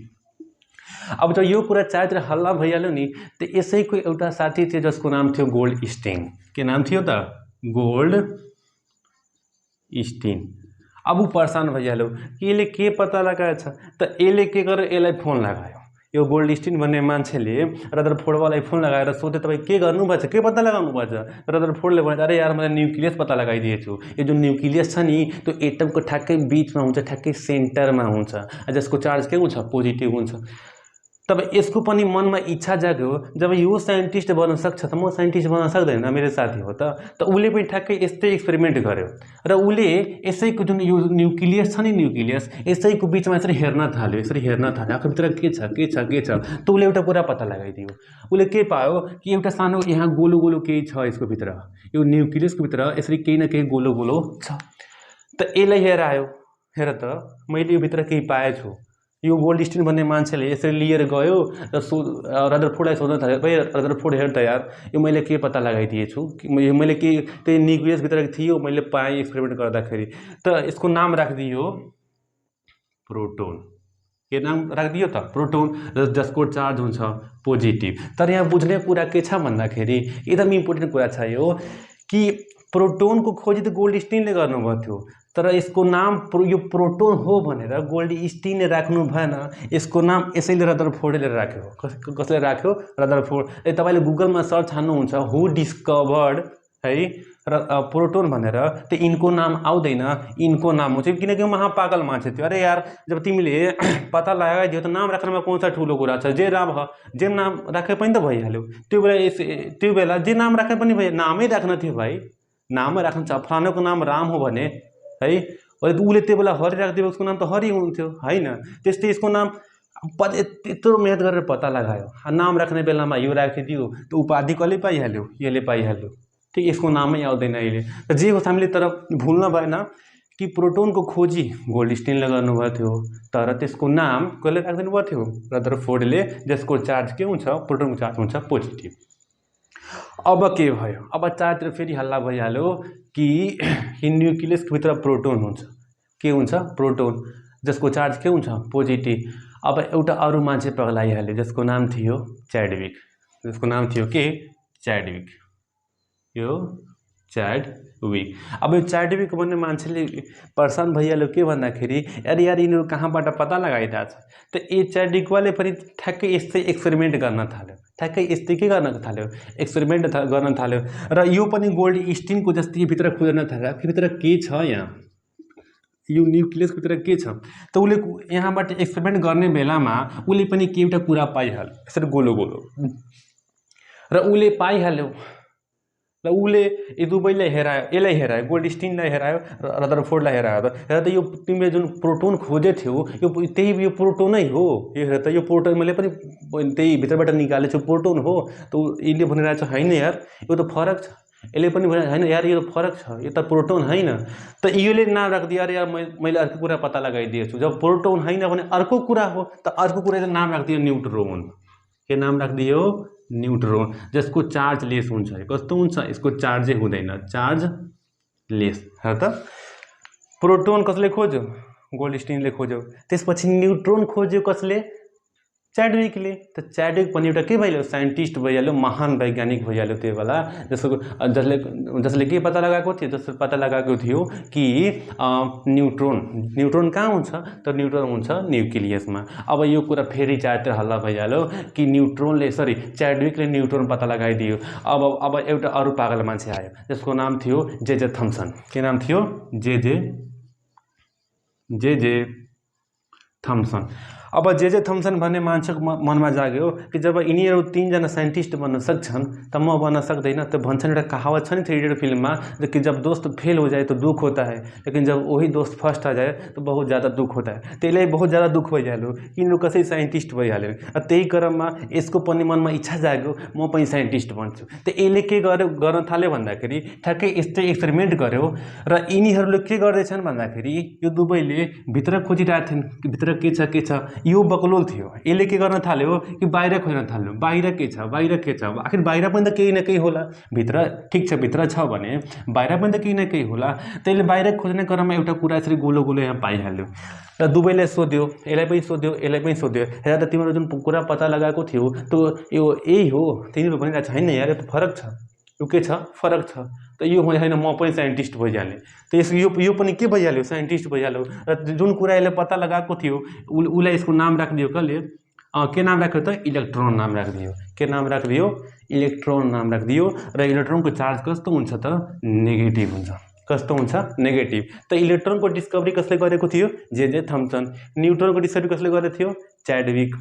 अब जब यो कुरा चारैतिर हल्ला भइहाल्यो नि त यसैको एउटा साथी थियो जसको नाम थियो गोल्डस्टिन। के नाम थियो त गोल्डस्टिन। अब ऊ परेशान भइहाल्यो कि यसले के पत्ता लगाएछ त यसले के गर्यो यसलाई फोन लगायो। यो गोल्डस्टिन भन्ने मान्छेले रदरफोर्डवालाई फोन लगाएर सोध्यो तपाईँ के गर्नुभएछ के पत्ता लगाउनु भएछ। रदरफोर्डले भन्यो अरे यार मैले न्युक्लियस पत्ता लगाइदिएछु। यो जुन न्युक्लियस छ नि त्यो एटमको ठ्याक्कै बिचमा हुन्छ ठ्याक्कै सेन्टरमा हुन्छ जसको चार्ज के हुन्छ पोजिटिभ हुन्छ। तब यसको पनि मनमा इच्छा जाग्यो जब यो साइन्टिस्ट बन्न सक्छ त म साइन्टिस्ट बन्न सक्दैन मेरो साथी हो त उसले पनि ठ्याक्कै यस्तै एक्सपेरिमेन्ट गर्यो र उसले यसैको जुन यो न्युक्लियस छ नि न्युक्लियस यसैको बिचमा यसरी हेर्न थाल्यो आफूभित्र के छ त उसले एउटा कुरा पत्ता लगाइदियो। उसले के पायो कि एउटा सानो यहाँ गोलो गोलो केही छ यसको भित्र यो न्युक्लियसको भित्र यसरी केही न केही गोलो गोलो छ। त यसलाई हेर त मैले यो भित्र केही पाएछु। यो गोल्डस्टिन भन्ने मान्छेले यसरी लिएर गयो र रदरफोर्डलाई सोध्न थाल्यो भाइ रदरफोर्ड हेर त यार यो मैले के पत्ता लगाइदिएछु मैले के त्यही न्युक्लियसभित्र थियो मैले पाएँ एक्सपेरिमेन्ट गर्दाखेरि। त यसको नाम राखिदियो प्रोटोन। के नाम राखिदियो त प्रोटोन जसको चार्ज हुन्छ पोजिटिभ। तर यहाँ बुझ्ने कुरा के छ भन्दाखेरि एकदम इम्पोर्टेन्ट कुरा छ यो कि प्रोटोनको खोजी त गोल्डस्टिनले गर्नुभएको थियो तर यसको नाम यो प्रोटोन हो भनेर गोल्डस्टिनले राख्नु भएन। यसको नाम यसैले रदरफोर्डले राख्यो। कसले राख्यो रदरफोर्ड। तपाईँले गुगलमा सर्च हान्नुहुन्छ हु डिस्कभर्ड है र प्रोटोन भनेर त्यो इनको नाम आउँदैन इनको नाम हुन्छ किनकि महापागल मान्छे थियो। अरे यार जब तिमीले पत्ता लगाइदियो त नाम राख्नमा कौन सा ठुलो कुरा छ जे नाम राखे पनि त भइहाल्यो। त्यो बेला जे नाम राखे पनि भयो नामै राख्न थियो भाइ नामै राख्नु छ। फलानाको नाम राम हो भने है उसले त्यो बेला हरि राखिदियो उसको नाम त हरि हुन्थ्यो होइन। त्यस्तै यसको नाम यत्रो मेहनत गरेर पत्ता लगायो नाम राख्ने बेलामा यो राखिदियो त उपाधि कसले पाइहाल्यो यसले पाइहाल्यो। ठीक यसको नामै आउँदैन अहिले त जे होस् हामीले तर भुल्न भएन कि प्रोटोनको खोजी गोल्डस्टिनले गर्नुभएको थियो तर त्यसको नाम कसले राखिदिनु भएको थियो रदरफोर्डले जसको चार्ज के हुन्छ प्रोटोनको चार्ज हुन्छ पोजिटिभ। अब के भयो अब चारतिर फेरि हल्ला भइहाल्यो कि न्युक्लियसको भित्र प्रोटोन हुन्छ। के हुन्छ प्रोटोन जसको चार्ज के हुन्छ पोजिटिभ। अब एउटा अरू मान्छे पगलाइहाल्यो जसको नाम थियो च्याडविक। अब यो च्याडविक भन्ने मान्छेले परेशान भइहाल्यो के भन्दाखेरि यार यिनीहरू कहाँबाट पत्ता लगाइरहेछ त ए च्याडविकवाले पनि ठ्याक्कै यस्तै एक्सपेरिमेन्ट गर्न थाल्यो र यो पनि गोल्डस्टिनको जस्तै भित्र खोज्न थाल्यो भित्र के छ यहाँ यो न्युक्लियसको भित्र के छ त उसले यहाँबाट एक्सपेरिमेन्ट गर्ने बेलामा उसले पनि के एउटा कुरा पाइहाल्यो यसरी गोलो गोलो र उसले पाइहाल्यो र उसले यी दुवैलाई हेरायो यसलाई हेरायो गोल्डस्टिनलाई हेरायो र रदरफोर्डलाई हेरायो त यो तिमीले जुन प्रोटोन खोजे थियो यो प्रोटोनै हो यो हेर त यो प्रोटोन मैले पनि त्यही भित्रबाट निकालेको छु प्रोटोन हो त यसले भनिरहेछ होइन यार यो त फरक छ यसले पनि भने होइन यार यो फरक छ यो त प्रोटोन होइन त यसले नाम राखिदियो अरे यार मैले अर्को कुरा पत्ता लगाइदिएछु जब प्रोटोन होइन भने अर्को कुरा हो त अर्को कुराले नाम राखिदियो न्युट्रोन। के नाम राखिदियो न्युट्रोन जसको चार्ज लेस हुन्छ। कस्तो हुन्छ यसको चार्जै हुँदैन चार्ज लेस हो त। प्रोटोन कसले खोज्यो गोल्डस्टिनले खोज्यो त्यसपछि न्युट्रोन खोज्यो कसले च्याडविकले। त च्याडविक पनि एउटा के भइहाल्यो, साइन्टिस्ट भइहाल्यो, महान वैज्ञानिक भइहाल्यो त्यो बेला, जसले के पत्ता लगाएको थियो, जसले पत्ता लगाएको थियो कि न्युट्रोन कहाँ हुन्छ, त न्युट्रोन हुन्छ न्युक्लियसमा। अब यो कुरा फेरि चारतिर हल्ला भइहाल्यो कि च्याडविकले न्युट्रोन पत्ता लगाइदियो। अब एउटा अरू पागल मान्छे आयो, जसको नाम थियो जे थम्सन। के नाम थियो? जे थम्सन। अब जे थम्सन भन्ने मान्छेको मनमा जाग्यो कि जब यिनीहरू 3 जना साइन्टिस्ट बन्न सक्छन् त म बन्न सक्दैन। त भन्छन् एउटा कहावत छ नि 3 इडियट फिल्ममा कि जब दोस्त फेल हो जाए तो दुख होता है, लेकिन जब वही दोस्त फर्स्ट आ जाए तो बहुत ज़्यादा दुख होता है। त्यसलाई बहुत ज़्यादा दुख भइहाल्यो, यिनीहरू कसै साइन्टिस्ट भइहाल्यो। त्यही क्रममा यसको पनि मनमा इच्छा जाग्यो, म पनि साइन्टिस्ट बन्छु। त यसले के गर्न थाल्यो भन्दाखेरि ठ्याक्कै यस्तै एक्सपेरिमेन्ट गर्यो र यिनीहरूले के गर्दैछन् भन्दाखेरि यो दुवैले भित्र खोजिरहेको थिएन कि भित्र के छ। यो बकलोल थियो, यसले के गर्न थाल्यो कि बाहिर खोज्न थाल्यो, बाहिर के छ, आखिर बाहिर पनि त केही न केही होला। भित्र ठिक छ, भित्र छ भने बाहिर पनि त केही न केही होला। त्यसले बाहिर खोज्ने क्रममा एउटा कुरा यसरी गोलो यहाँ पाइहाल्यो र दुवैले सोध्यो, यसलाई पनि सोध्यो, हेर त तिम्रो जुन कुरा पत्ता लगाएको थियो त्यो यो यही हो। तिनीहरू पनि छैन यार, यो त फरक छ, यो के छ, फरक छ। त यो होइन, म पनि साइन्टिस्ट भइहालेँ। त यो पनि के भइहाल्यो, साइन्टिस्ट भइहाल्यो। र जुन कुरा यसले पत्ता लगाएको थियो उसलाई यसको नाम राखिदियो। कसले के नाम राख्यो त? इलेक्ट्रोन नाम राखिदियो। के नाम राखिदियो? इलेक्ट्रोन नाम राखिदियो। र इलेक्ट्रोनको चार्ज कस्तो हुन्छ त? नेगेटिभ हुन्छ। कस्तो हुन्छ? नेगेटिभ। त इलेक्ट्रोनको डिस्कभरी कसले गरेको थियो? जे थम्सन। न्युट्रोनको डिस्कभरी कसले गरेको थियो? च्याडविक।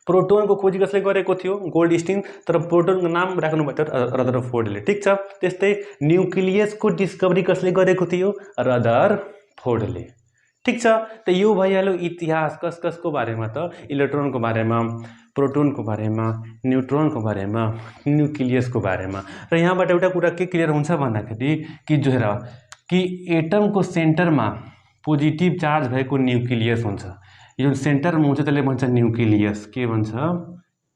प्रोटोनको खोजी कसले गरेको थियो? गोल्डस्टिन। तर प्रोटोनको नाम राख्नुभएको थियो रदरफोर्डले। ठिक छ। त्यस्तै न्युक्लियसको डिस्कभरी कसले गरेको थियो? रदरफोर्डले। ठिक छ। त यो भइहाल्यो इतिहास कसको बारेमा त? इलेक्ट्रोनको बारेमा, प्रोटोनको बारेमा, न्युट्रोनको बारेमा, न्युक्लियसको बारेमा। र यहाँबाट एउटा कुरा के क्लियर हुन्छ भन्दाखेरि कि एटमको सेन्टरमा पोजिटिभ चार्ज भएको न्युक्लियस हुन्छ। यो सेन्टरमा हुन्छ त्यसले भन्छ न्युक्लियस। के भन्छ?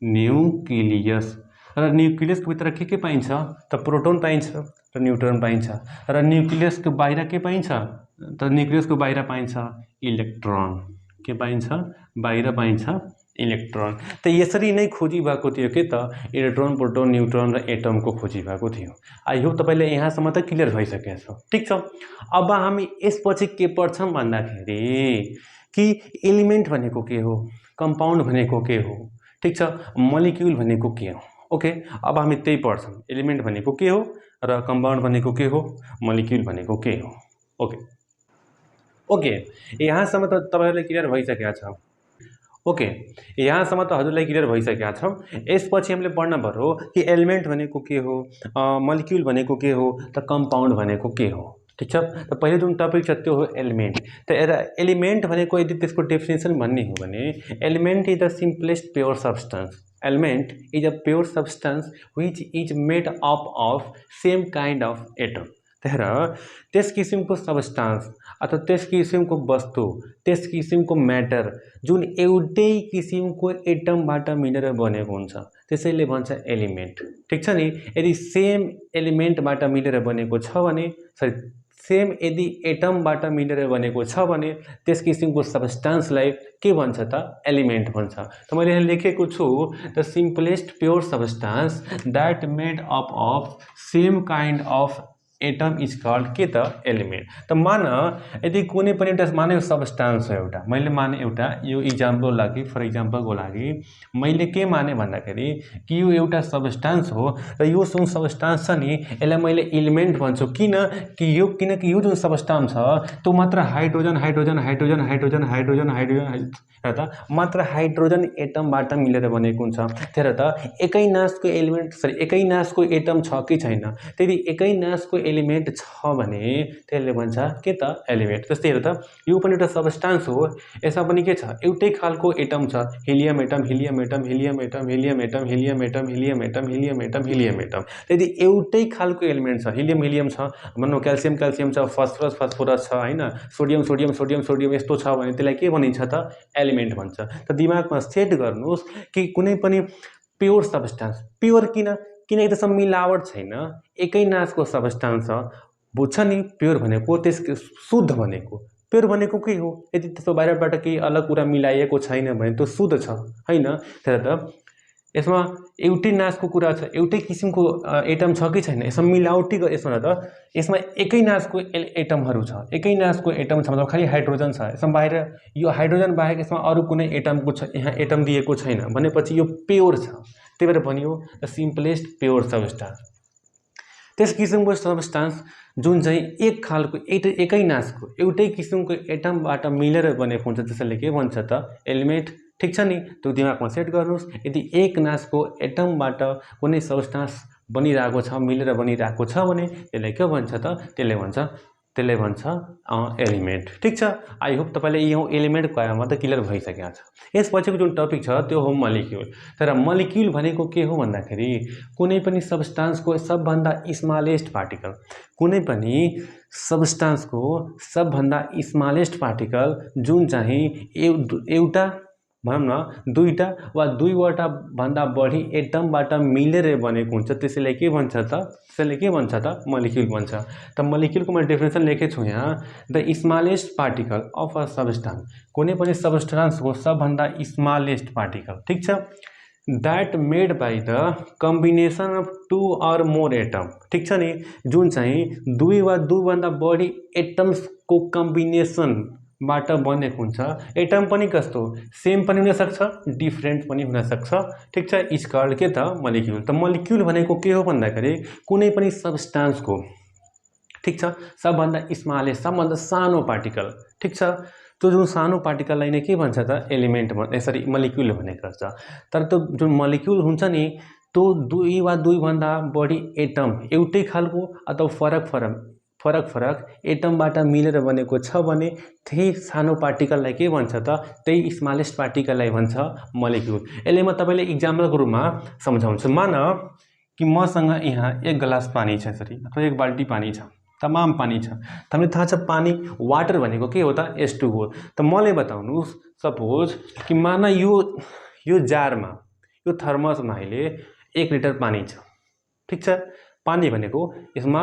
न्युक्लियस। र न्युक्लियसको भित्र के पाइन्छ त? प्रोटोन पाइन्छ र न्युट्रोन पाइन्छ। र न्युक्लियसको बाहिर के पाइन्छ त? न्युक्लियसको बाहिर पाइन्छ इलेक्ट्रोन। के पाइन्छ? बाहिर पाइन्छ इलेक्ट्रोन। त यसरी नै खोजी भएको थियो के त? इलेक्ट्रोन, प्रोटोन, न्युट्रोन र एटमको खोजी भएको थियो। आई होप तपाईँले यहाँसम्म त क्लियर भइसकेको छ। ठिक छ। अब हामी यसपछि के पढ्छौँ भन्दाखेरि कि एलिमेन्ट भनेको के हो, कम्पाउन्ड भनेको के हो, ठिक छ, मलिक्युल भनेको के हो। ओके, अब हामी त्यही पढ्छौँ। एलिमेन्ट भनेको के हो र कम्पाउन्ड भनेको के हो, मलिक्युल भनेको के हो। ओके, यहाँसम्म त तपाईँहरूले क्लियर भइसकेको छ। ओके, यहाँसम्म त हजुरलाई क्लियर भइसकेको छ। यसपछि हामीले पढ्न पर्यो कि एलिमेन्ट भनेको के हो, मलिक्युल भनेको के हो, त कम्पाउन्ड भनेको के हो। ठिक छ। त पहिले जुन टपिक छ त्यो हो एलिमेन्ट। त एलिमेन्ट भनेको यदि त्यसको डेफिनेसन भन्ने हो भने element is the simplest pure substance. Element is a pure substance which is made up of same kind of atom. तर त्यस किसिमको सब्सटेन्स अथवा त्यस किसिमको वस्तु, त्यस किसिमको म्याटर जुन एउटै किसिमको एटमबाट मिलेर बनेको हुन्छ त्यसैले भन्छ एलिमेन्ट। ठिक छ नि। यदि सेम एलिमेन्टबाट मिलेर बनेको छ भने यदि एटमबाट मिलेर बनेको छ भने त्यस किसिमको सब्सटेन्सलाई के भन्छ त? एलिमेन्ट भन्छ। त मैले यहाँ लेखेको छु the simplest pure substance that made up of same kind of atom is called के त? एलिमेन्ट। त मान यदि कुनै पनि एउटा माने सब्सटेन्स हो एउटा, मैले माने एउटा यो इक्जाम्पलको लागि, फर इक्जाम्पलको लागि मैले के माने भन्दाखेरि कि यो एउटा सब्सटेन्स हो र यो जुन सब्सटेन्स छ नि यसलाई मैले एलिमेन्ट भन्छु। किनकि यो जुन सब्सटेन्स छ त्यो मात्र हाइड्रोजन मात्र हाइड्रोजन एटमबाट मिलेर बनेको हुन्छ। तर त एकै नासको एटम छ कि छैन? त्यदि एकै नासको एलिमेन्ट छ भने त्यसले भन्छ के त? एलिमेन्ट। जस्तै हेर त यो पनि एउटा सब्सटेन्स हो, यसमा पनि के छ? एउटै खालको एटम छ, हिलियम एटम। यदि एउटै खालको एलिमेन्ट छ, हिलियम छ भनौँ, क्याल्सियम छ, फस्फोरस छ होइन, सोडियम यस्तो छ भने त्यसलाई के भनिन्छ त? एलिमेन्ट भन्छ। त दिमागमा सेट गर्नुहोस् कि कुनै पनि प्योर सब्सटेन्स, प्योर किनकि त्यसमा मिलावट छैन, एकै नासको सब्सटेन्स छ, बुझ्छ नि? प्योर भनेको त्यसको शुद्ध भनेको, प्योर भनेको के हो? यदि त्यसको बाहिरबाट केही अलग कुरा मिलाइएको छैन भने त्यो शुद्ध छ हैन। त्यसर्थ यसमा एउटै नाचको कुरा छ, एउटै किसिमको एटम छ कि छैन, यसमा मिलावटी यसमा त यसमा एकै नाचको एटमहरू छ, एकै नाचको एटम छ मतलब खाली हाइड्रोजन छ, यसमा बाहिर यो हाइड्रोजन बाहेक यसमा अरू कुनै एटमको छ यहाँ एटम दिएको छैन भनेपछि यो प्योर छ। त्यही भएर भनियो द सिम्पलेस्ट प्योर सबस्टान्स। त्यस किसिमको सबस्टान्स जुन चाहिँ एक खालको एकै नाचको एउटै किसिमको एटमबाट मिलेर बनेको हुन्छ त्यसैले के भन्छ त? एलिमेन्ट। ठीक छ नि? त्यो दिमागमा सेट गर्नुहोस्। यदि एक नाचको एटमबाट कुनै सबस्टान्स बनिरहेको छ, मिलेर बनिरहेको छ भने त्यसलाई के भन्छ त? त्यसले भन्छ एलिमेन्ट। ठीक छ? आई होप तपाईले यो एलिमेन्ट कुरामा त क्लियर भइसकेको छ। यसपछिको जुन टपिक छ त्यो हो मलिक्युल। तर मलिक्युल भनेको के हो भन्दाखेरि कुनै पनि सबस्टान्सको सबभन्दा स्मलेस्ट पार्टिकल, कुनै पनि सबस्टान्सको सबभन्दा स्मलेस्ट पार्टिकल जुन चाहिँ एउटा भनौँ न दुईटा वा दुईवटा भन्दा बढी एटमबाट मिलेर बनेको हुन्छ त्यसैलाई के भन्छ त? त्यसैले के भन्छ त? मलिक्युल भन्छ। त मलिक्युलको मैले डेफिनेसन लेखेको छु यहाँ, the smallest particle of a substance, कुनै पनि सबस्टान्सको सबभन्दा स्मलेस्ट पार्टिकल। ठीक छ? That made by the combination of two or more atom. ठीक छ नि? जुन चाहिँ दुई वा दुईभन्दा बढी एटम्सको कम्बिनेसनबाट बनेको हुन्छ। एटम पनि कस्तो? सेम पनि हुनसक्छ, डिफ्रेन्ट पनि हुनसक्छ। ठीक छ? इज कल्ड के त? मलिक्युल। त मलिक्युल भनेको के हो भन्दाखेरि कुनै पनि सबस्टान्सको, ठीक छ, सबभन्दा स्मलेस्ट सबभन्दा सानो पार्टिकल। ठीक छ? त्यो जुन सानो पार्टिकललाई नै के भन्छ त? एलिमेन्ट सरी मलिक्युल भन्ने गर्छ। तर त्यो जुन मलिक्युल हुन्छ नि त्यो दुई वा दुईभन्दा बढी एटम एउटै खालको अथवा फरक एटमबाट मिलेर बनेको छ भने त्यही सानो पार्टिकललाई के भन्छ त? त्यही स्मलेस्ट पार्टिकललाई भन्छ मलिक्युल। यसले म तपाईले इक्जाम्पलको रूपमा सम्झाउँछु। मान कि मसँग यहाँ एक गिलास पानी छ यसरी, अथवा एक बाल्टी पानी छ, तमाम पानी छ। तपाईलाई थाहा छ पानी वाटर भनेको के हो त? H2O। त मलाई बताउनुस् सपोज कि मान यो जारमा, यो थर्मसमा अहिले 1 लिटर पानी छ। ठीक छ? पानी भनेको यसमा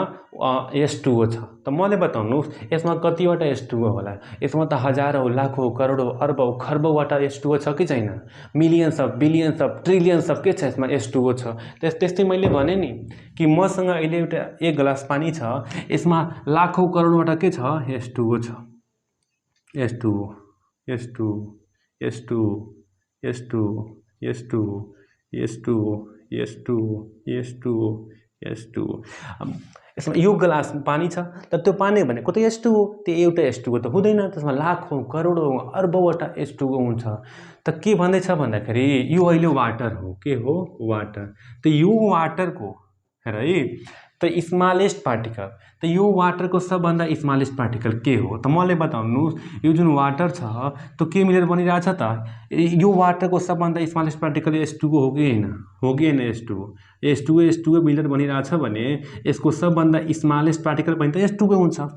H2O छ। त मलाई बताउनुस् यसमा कतिवटा H2O होला? यसमा त हजारौं लाखौं करोडौं अर्बौं खर्बौंवटा H2O छ कि छैन? Millions of billions of trillions of के छ यसमा? H2O छ। त्यस्तै मैले भने नि कि मसँग अहिले एउटा एक गिलास पानी छ, यसमा लाखौं करोडवटा के छ? H2O छ। H2O H2O H2O H2O H2O H2O H2O H2O H2O। यसमा यो गिलास पानी छ, त त्यो पानी भनेको त H2O, त्यो एउटा H2O त हुँदैन, त्यसमा लाखौं करोडौं अर्बौंवटा H2O हुन्छ। त के भन्दैछ भन्दाखेरि यो अहिले वाटर हो। के हो? वाटर। त यो वाटरको हेर है त स्मलेस्ट पार्टिकल, त यो वाटरको सबभन्दा स्मलेस्ट पार्टिकल के हो? त मलाई बताउनुस् यो जुन वाटर छ त्यो के मिलेर बनिरहेछ त? यो वाटरको सबभन्दा स्मलेस्ट पार्टिकल H2O हो कि हैन? हो कि हैन? H2O मिलेर बनिरहेछ भने यसको सबभन्दा स्मलेस्ट पार्टिकल पनि त H2O हुन्छ।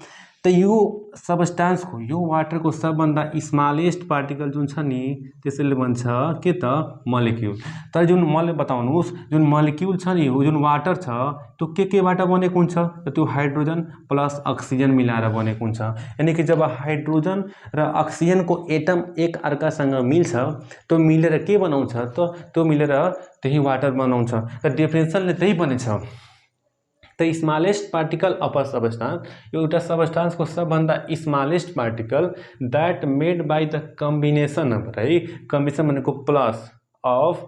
त यो सबस्टान्सको, यो वाटरको सबभन्दा स्मलेस्ट पार्टिकल जुन छ नि त्यसैले भन्छ के त? मलिक्युल। तर जुन मलाई बताउनुस् जुन मलिक्युल छ नि, जुन वाटर छ त्यो केबाट बनेको हुन्छ? त्यो हाइड्रोजन प्लस अक्सिजन मिलाएर बनेको हुन्छ। यानी कि जब हाइड्रोजन र अक्सिजनको एटम एक अर्कासँग मिल्छ त्यो मिलेर के बनाउँछ त? त्यो मिलेर त्यही वाटर बनाउँछ। त डेफिनेसनले त्यही बनेछ। The smallest particle of a substance, एउटा सबस्टान्सको सबभन्दा smallest particle that made by the combination of, है, कम्बिनेसन भनेको plus of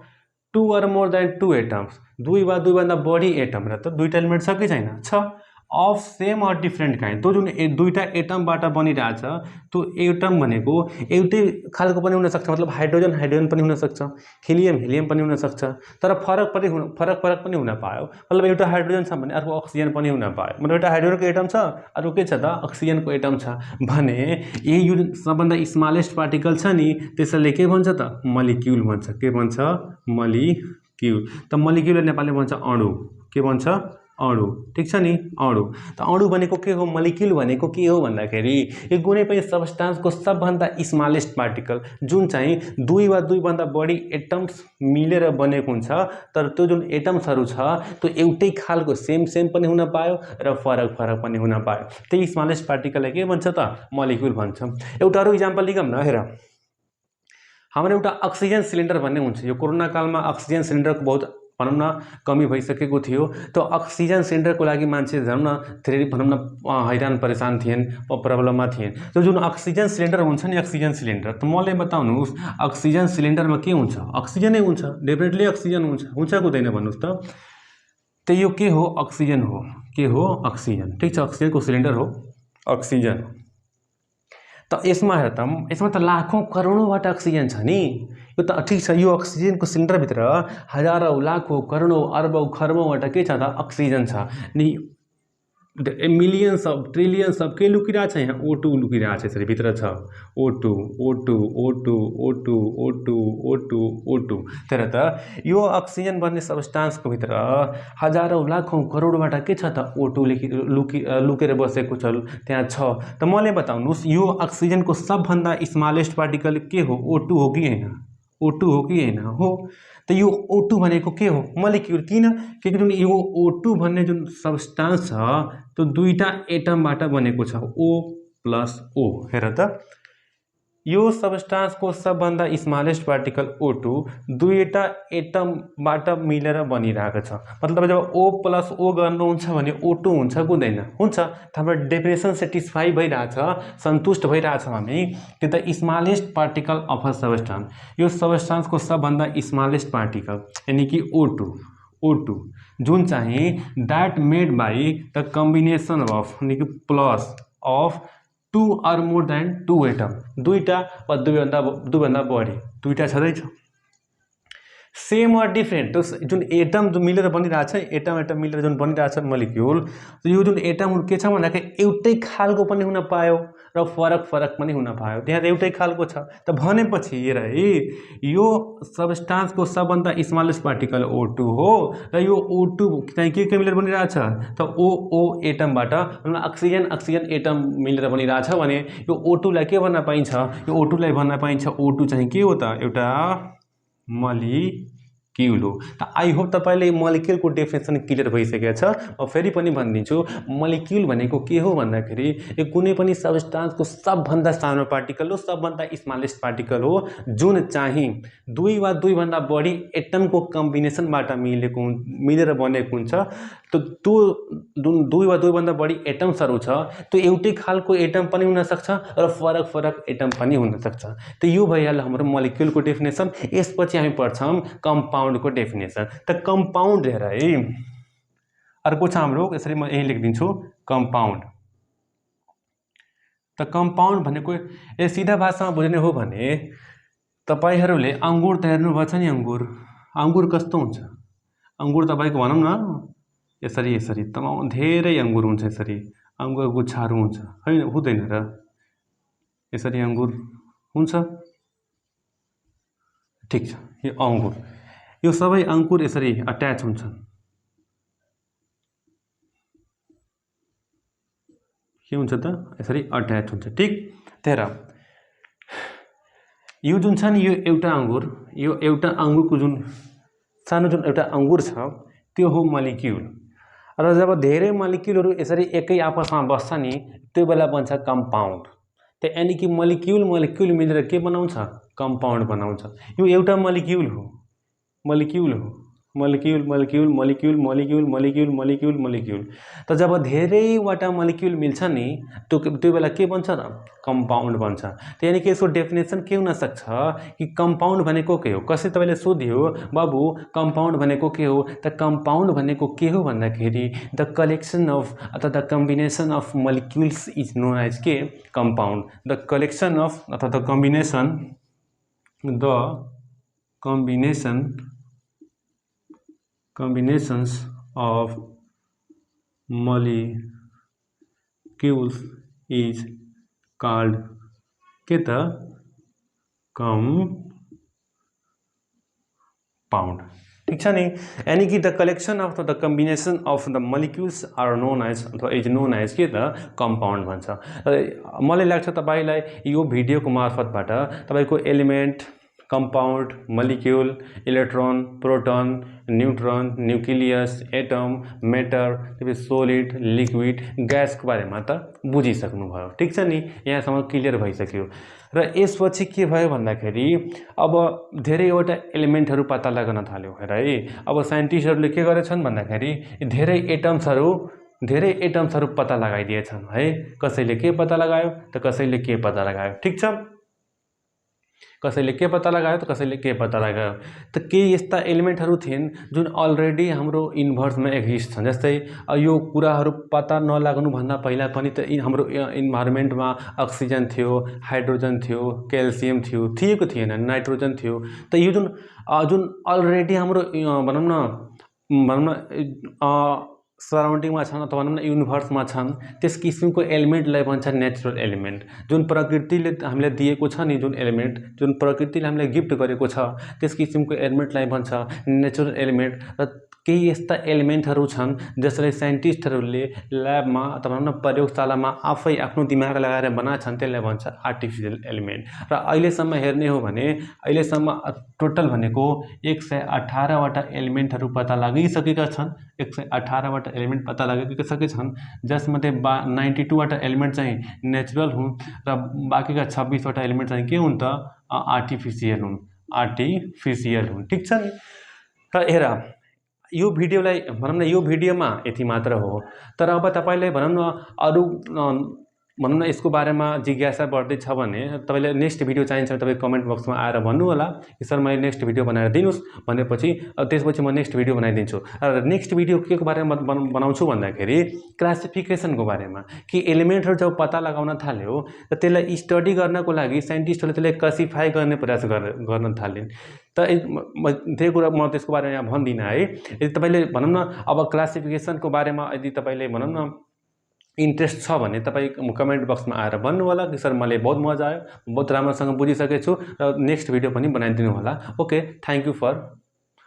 2 or more than 2 atoms, दुई वा दुईभन्दा बढी एटम र त दुईटा एलिमेन्ट छ कि छैन? छ। अफ सेम और डिफ्रेन्ट काइन्ड, त्यो जुन दुईटा एटमबाट बनिरहेछ त्यो एटम भनेको एउटै खालको पनि हुनसक्छ, मतलब हाइड्रोजन पनि हुनसक्छ, हिलियम पनि हुनसक्छ। तर फरक पनि हुन पायो, मतलब एउटा हाइड्रोजन छ भने अर्को अक्सिजन पनि हुन पायो, मतलब एउटा हाइड्रोजनको एटम छ अर्को के छ त? अक्सिजनको एटम छ भने यही जुन सबभन्दा स्मलेस्ट पार्टिकल छ नि त्यसैले के भन्छ त? मलिक्युल भन्छ। के भन्छ? मलिक्युल। त मलिक्युल नेपालीमा भन्छ अणु। के भन्छ? अणु ठीक छ नि अणु त अणु भनेको के हो मलिक्युल भनेको के हो भन्दाखेरि यो कुनै पनि सब्स्टान्सको सबभन्दा स्मलेस्ट पार्टिकल जुन चाहिँ दुई वा दुईभन्दा बढी एटम्स मिलेर बनेको हुन्छ तर त्यो जुन एटम्सहरू छ त्यो एउटै खालको सेम पनि हुन पायो र फरक पनि हुन पायो त्यही स्मलेस्ट पार्टिकललाई के भन्छ त मलिक्युल भन्छ। एउटा अरू इक्जाम्पल लिगौँ न हेर हाम्रो एउटा अक्सिजन सिलिन्डर भन्ने हुन्छ यो कोरोना कालमा अक्सिजन सिलिन्डरको बहुत भनौँ न कमी भइसकेको थियो त्यो अक्सिजन सिलिन्डरको लागि मान्छे भनौँ न धेरै भनौँ न हैरान परेशान थिएन प्रब्लममा थिएन त्यो जुन अक्सिजन सिलिन्डर हुन्छ नि अक्सिजन सिलिन्डर त मलाई बताउनुहोस् अक्सिजन सिलिन्डरमा के हुन्छ अक्सिजनै हुन्छ डेफिनेटली अक्सिजन हुन्छ हुँदैन भन्नुहोस् त यो के हो अक्सिजन हो के हो अक्सिजन ठीक छ अक्सिजनको सिलिन्डर हो अक्सिजन त यसमा हेर त यसमा त लाखौं करोडौँवटा अक्सिजन छ नि यो त ठीक छ यो अक्सिजनको सिलिन्डरभित्र हजारौं लाखौं करोडौं अर्बौं खर्बौंवटा के छ त अक्सिजन छ नि मिलियन्स अफ ट्रिलियन्स अफ के लुकिरहेको छ यहाँ O2 लुकिरहेको छ यसरी भित्र छ O2 तर त यो अक्सिजन भन्ने सब्स्टान्सको भित्र हजारौं लाखौं करोडवटा के छ त O2 लुकेर बसेको छ त्यहाँ छ त मलाई बताउनुहोस् यो अक्सिजनको सबभन्दा स्मलेस्ट पार्टिकल के हो O2 हो कि हैन O2 हो कि हैन हो त यो O2 भनेको के हो मलिक्युल किन किनकि यो O2 भन्ने जुन सब्स्टान्स छ त्यो दुईटा एटमबाट बनेको छ O प्लस O हेर त यो सब्स्टान्सको सबभन्दा स्मलेस्ट पार्टिकल O2 दुईटा एटमबाट मिलेर बनिरहेको छ मतलब जब O प्लस O गर्नुहुन्छ भने O2 हुन्छ हुँदैन हुन्छ हाम्रो डेफिनेसन सेटिस्फाई भइरहेछ सन्तुष्ट भइरहेछ हामी कि the smallest particle of a substance यो सब्स्टान्सको सबभन्दा स्मलेस्ट पार्टिकल यानी कि O2 जुन चाहिँ that made by the combination of यानी कि plus of 2 or more than 2 atom दुईटा वा दुईभन्दा बढी दुईटा छँदैछ सेम और डिफरेंट तो जुन एटम जो मिलेर बनिरहेछ एटम मिलेर जुन बनिरहेछ मलिक्युल यो जुन एटम के छ भन्दाखेरि एउटै खालको पनि हुन पायो र फरक पनि हुन पायो त्यहाँ एउटै खालको छ त भनेपछि हेर है यो सब्स्टान्सको सबभन्दा स्मलेस्ट पार्टिकल O2 हो र यो O2 चाहिँ के मिलेर बनिरहेछ त O एटमबाट अक्सिजन एटम मिलेर बनिरहेछ भने यो O2 लाई के भन्न पाइन्छ यो O2 लाई भन्न पाइन्छ O2 चाहिँ के हो त एउटा मलिक्युल हो त आई होप तपाईले मलिक्युलको डेफिनेसन क्लियर भइसकेको छ म फेरि पनि भनिदिन्छु मलिक्युल भनेको के हो भन्दाखेरि यो कुनै पनि सब्स्टान्सको सबभन्दा सानो पार्टिकल हो सबभन्दा स्मलेस्ट पार्टिकल हो जुन चाहिँ दुई वा दुईभन्दा बढी एटमको कम्बिनेसनबाट मिलेर बनेको हुन्छ त्यो जुन दुई वा दुईभन्दा बढी एटम्सहरू छ त्यो एउटै खालको एटम पनि हुन सक्छ र फरक एटम पनि हुन सक्छ त यो भइहाल्यो हाम्रो मलिक्युलको डेफिनेसन यसपछि हामी पढ्छौं कम्पाउन्डको डेफिनेसन त कम्पाउन्ड हेर है अर्को छ हाम्रो यसरी म यही लेखिदिन्छु कम्पाउन्ड त कम्पाउन्ड भनेको ए सिधा भाषामा बुझ्ने हो भने तपाईहरुले अंगुर त हेर्नु भएको छ नि अंगुर कस्तो हुन्छ अंगुर तपाईको भनौं न यसरी तमाम धेरै अंगुर हुन्छ यसरी अंगुरको गुच्छाहरू हुन्छ हैन हुँदैन र यसरी अंगुर हुन्छ ठीक छ यो अंगुर यो सबै अंकुर यसरी अट्याच हुन्छन् के हुन्छ त यसरी अट्याच हुन्छ ठीक तेरा यो जुन छ नि यो एउटा अंगुरको जुन सानो जुन एउटा अंगुर छ त्यो हो मलिक्युल र जब धेरै मलिक्युलहरू यसरी एकै आपसमा बस्छ नि त्यो बेला बन्छ कम्पाउन्ड त यानी कि मलिक्युल मिलेर के बनाउँछ कम्पाउन्ड बनाउँछ यो एउटा मलिक्युल हो मलिक्युल त जब धेरैवटा मलिक्युल मिल्छ नि त्यो बेला के बन्छ र कम्पाउन्ड बन्छ त यानी कि यसको डेफिनेसन के हुन सक्छ कि कम्पाउन्ड भनेको के हो कसै तपाईले सोध्यो बाबु कम्पाउन्ड भनेको के हो त कम्पाउन्ड भनेको के हो भन्दाखेरि द कलेक्सन अफ अथवा the combination of molecules is known as के कम्पाउन्ड द कलेक्सन अफ अथवा the combinations of molecules is called के त compound ठीक छ नि। यानी कि the collection of the combination of the molecules are known as अथवा इज नोन एज के त कम्पाउन्ड भन्छ। मलाई लाग्छ तपाईलाई यो भिडियोको मार्फतबाट तपाईको element, compound, molecule, electron, proton, neutron, nucleus, atom, matter, त्यसपछि सोलिड, लिक्विड, ग्यासको बारेमा त बुझिसक्नुभयो। ठीक छ नि, यहाँसम्म क्लियर भइसक्यो। र यसपछि के भयो भन्दाखेरि अब धेरैवटा एलिमेन्टहरू पत्ता लाग्न थाल्यो है। अब साइन्टिस्टहरूले के गरेछन् भन्दाखेरि धेरै एटम्सहरू पत्ता लगाइदिएछन् है। कसैले के पत्ता लगायो त कसैले के पत्ता लगायो। ठीक छ, कसैले के पत्ता लगायो त कसैले के पत्ता लगायो। त केही यस्ता एलिमेन्टहरू थिएन जुन अलरेडी हाम्रो युनिभर्समा एक्जिस्ट छन्। जस्तै यो कुराहरू पत्ता नलाग्नुभन्दा पहिला पनि त हाम्रो इन्भाइरोमेन्टमा अक्सिजन थियो, हाइड्रोजन थियो, क्याल्सियम थिएको थिएन, नाइट्रोजन थियो। त यो जुन अलरेडी हाम्रो भनौँ न सराउन्डिङमा छन् अथवा भनौँ न युनिभर्समा छन्, त्यस किसिमको एलिमेन्टलाई भन्छ नेचुरल एलिमेन्ट। जुन प्रकृतिले हामीलाई दिएको छ नि, जुन एलिमेन्ट जुन प्रकृतिले हामीलाई गिफ्ट गरेको छ, त्यस किसिमको एलिमेन्टलाई भन्छ नेचुरल एलिमेन्ट। र केही यस्ता एलिमेन्टहरू छन् जसलाई साइन्टिस्टहरूले ल्याबमा अथवा भनौँ न प्रयोगशालामा आफै आफ्नो दिमाग लगाएर बनाएछन्, त्यसलाई भन्छ आर्टिफिसियल एलिमेन्ट। र अहिलेसम्म हेर्ने हो भने अहिलेसम्म टोटल भनेको 118वटा एलिमेन्टहरू पत्ता लगाइसकेका छन्। 118वटा एलिमेन्ट पत्ता लगाइसकेका छन्, जसमध्ये 92वटा एलिमेन्ट चाहिँ नेचुरल हुन् र बाँकीका 26वटा एलिमेन्ट चाहिँ के हुन् त आर्टिफिसियल हुन्। ठीक छ नि। र हेर, यो भिडियोलाई भनौँ न यो भिडियोमा यति मात्र हो। तर अब तपाईलाई भनौँ न अरू भनौँ न यसको बारेमा जिज्ञासा बढ्दै छ भने तपाईलाई नेक्स्ट भिडियो चाहिन्छ भने तपाईँ कमेन्ट बक्समा आएर भन्नु होला कि सर मैले नेक्स्ट भिडियो बनाएर दिनुहोस् भनेपछि त्यसपछि म नेक्स्ट भिडियो बनाइदिन्छु। र नेक्स्ट भिडियो के को बारेमा बनाउँछु भन्दाखेरि क्लासिफिकेसनको बारेमा, कि एलिमेन्टहरू जब पत्ता लगाउन थाल्यो त त्यसलाई स्टडी गर्नको लागि साइन्टिस्टहरूले त्यसलाई क्लासिफाई गर्ने प्रयास गर्न थालिन्। त धेरै कुरा म त्यसको बारेमा यहाँ भन्दिनँ है। यदि तपाईँले भनौँ न अब क्लासिफिकेसनको बारेमा यदि तपाईँले भनौँ न इन्ट्रेस्ट छ भने तपाईँ कमेन्ट बक्समा आएर भन्नु होला कि सर मलाई बहुत मजा आयो, बहुत राम्रोसँग बुझिसकेको छु र नेक्स्ट भिडियो पनि बनाइदिनु होला। Okay, thank you for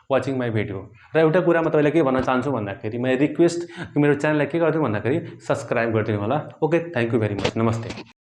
watching my video. र एउटा कुरा म तपाईँलाई के भन्न चाहन्छु भन्दाखेरि मैले रिक्वेस्ट मेरो च्यानललाई के गरिदिनु भन्दाखेरि सब्सक्राइब गरिदिनु होला। Okay, thank you very much, नमस्ते।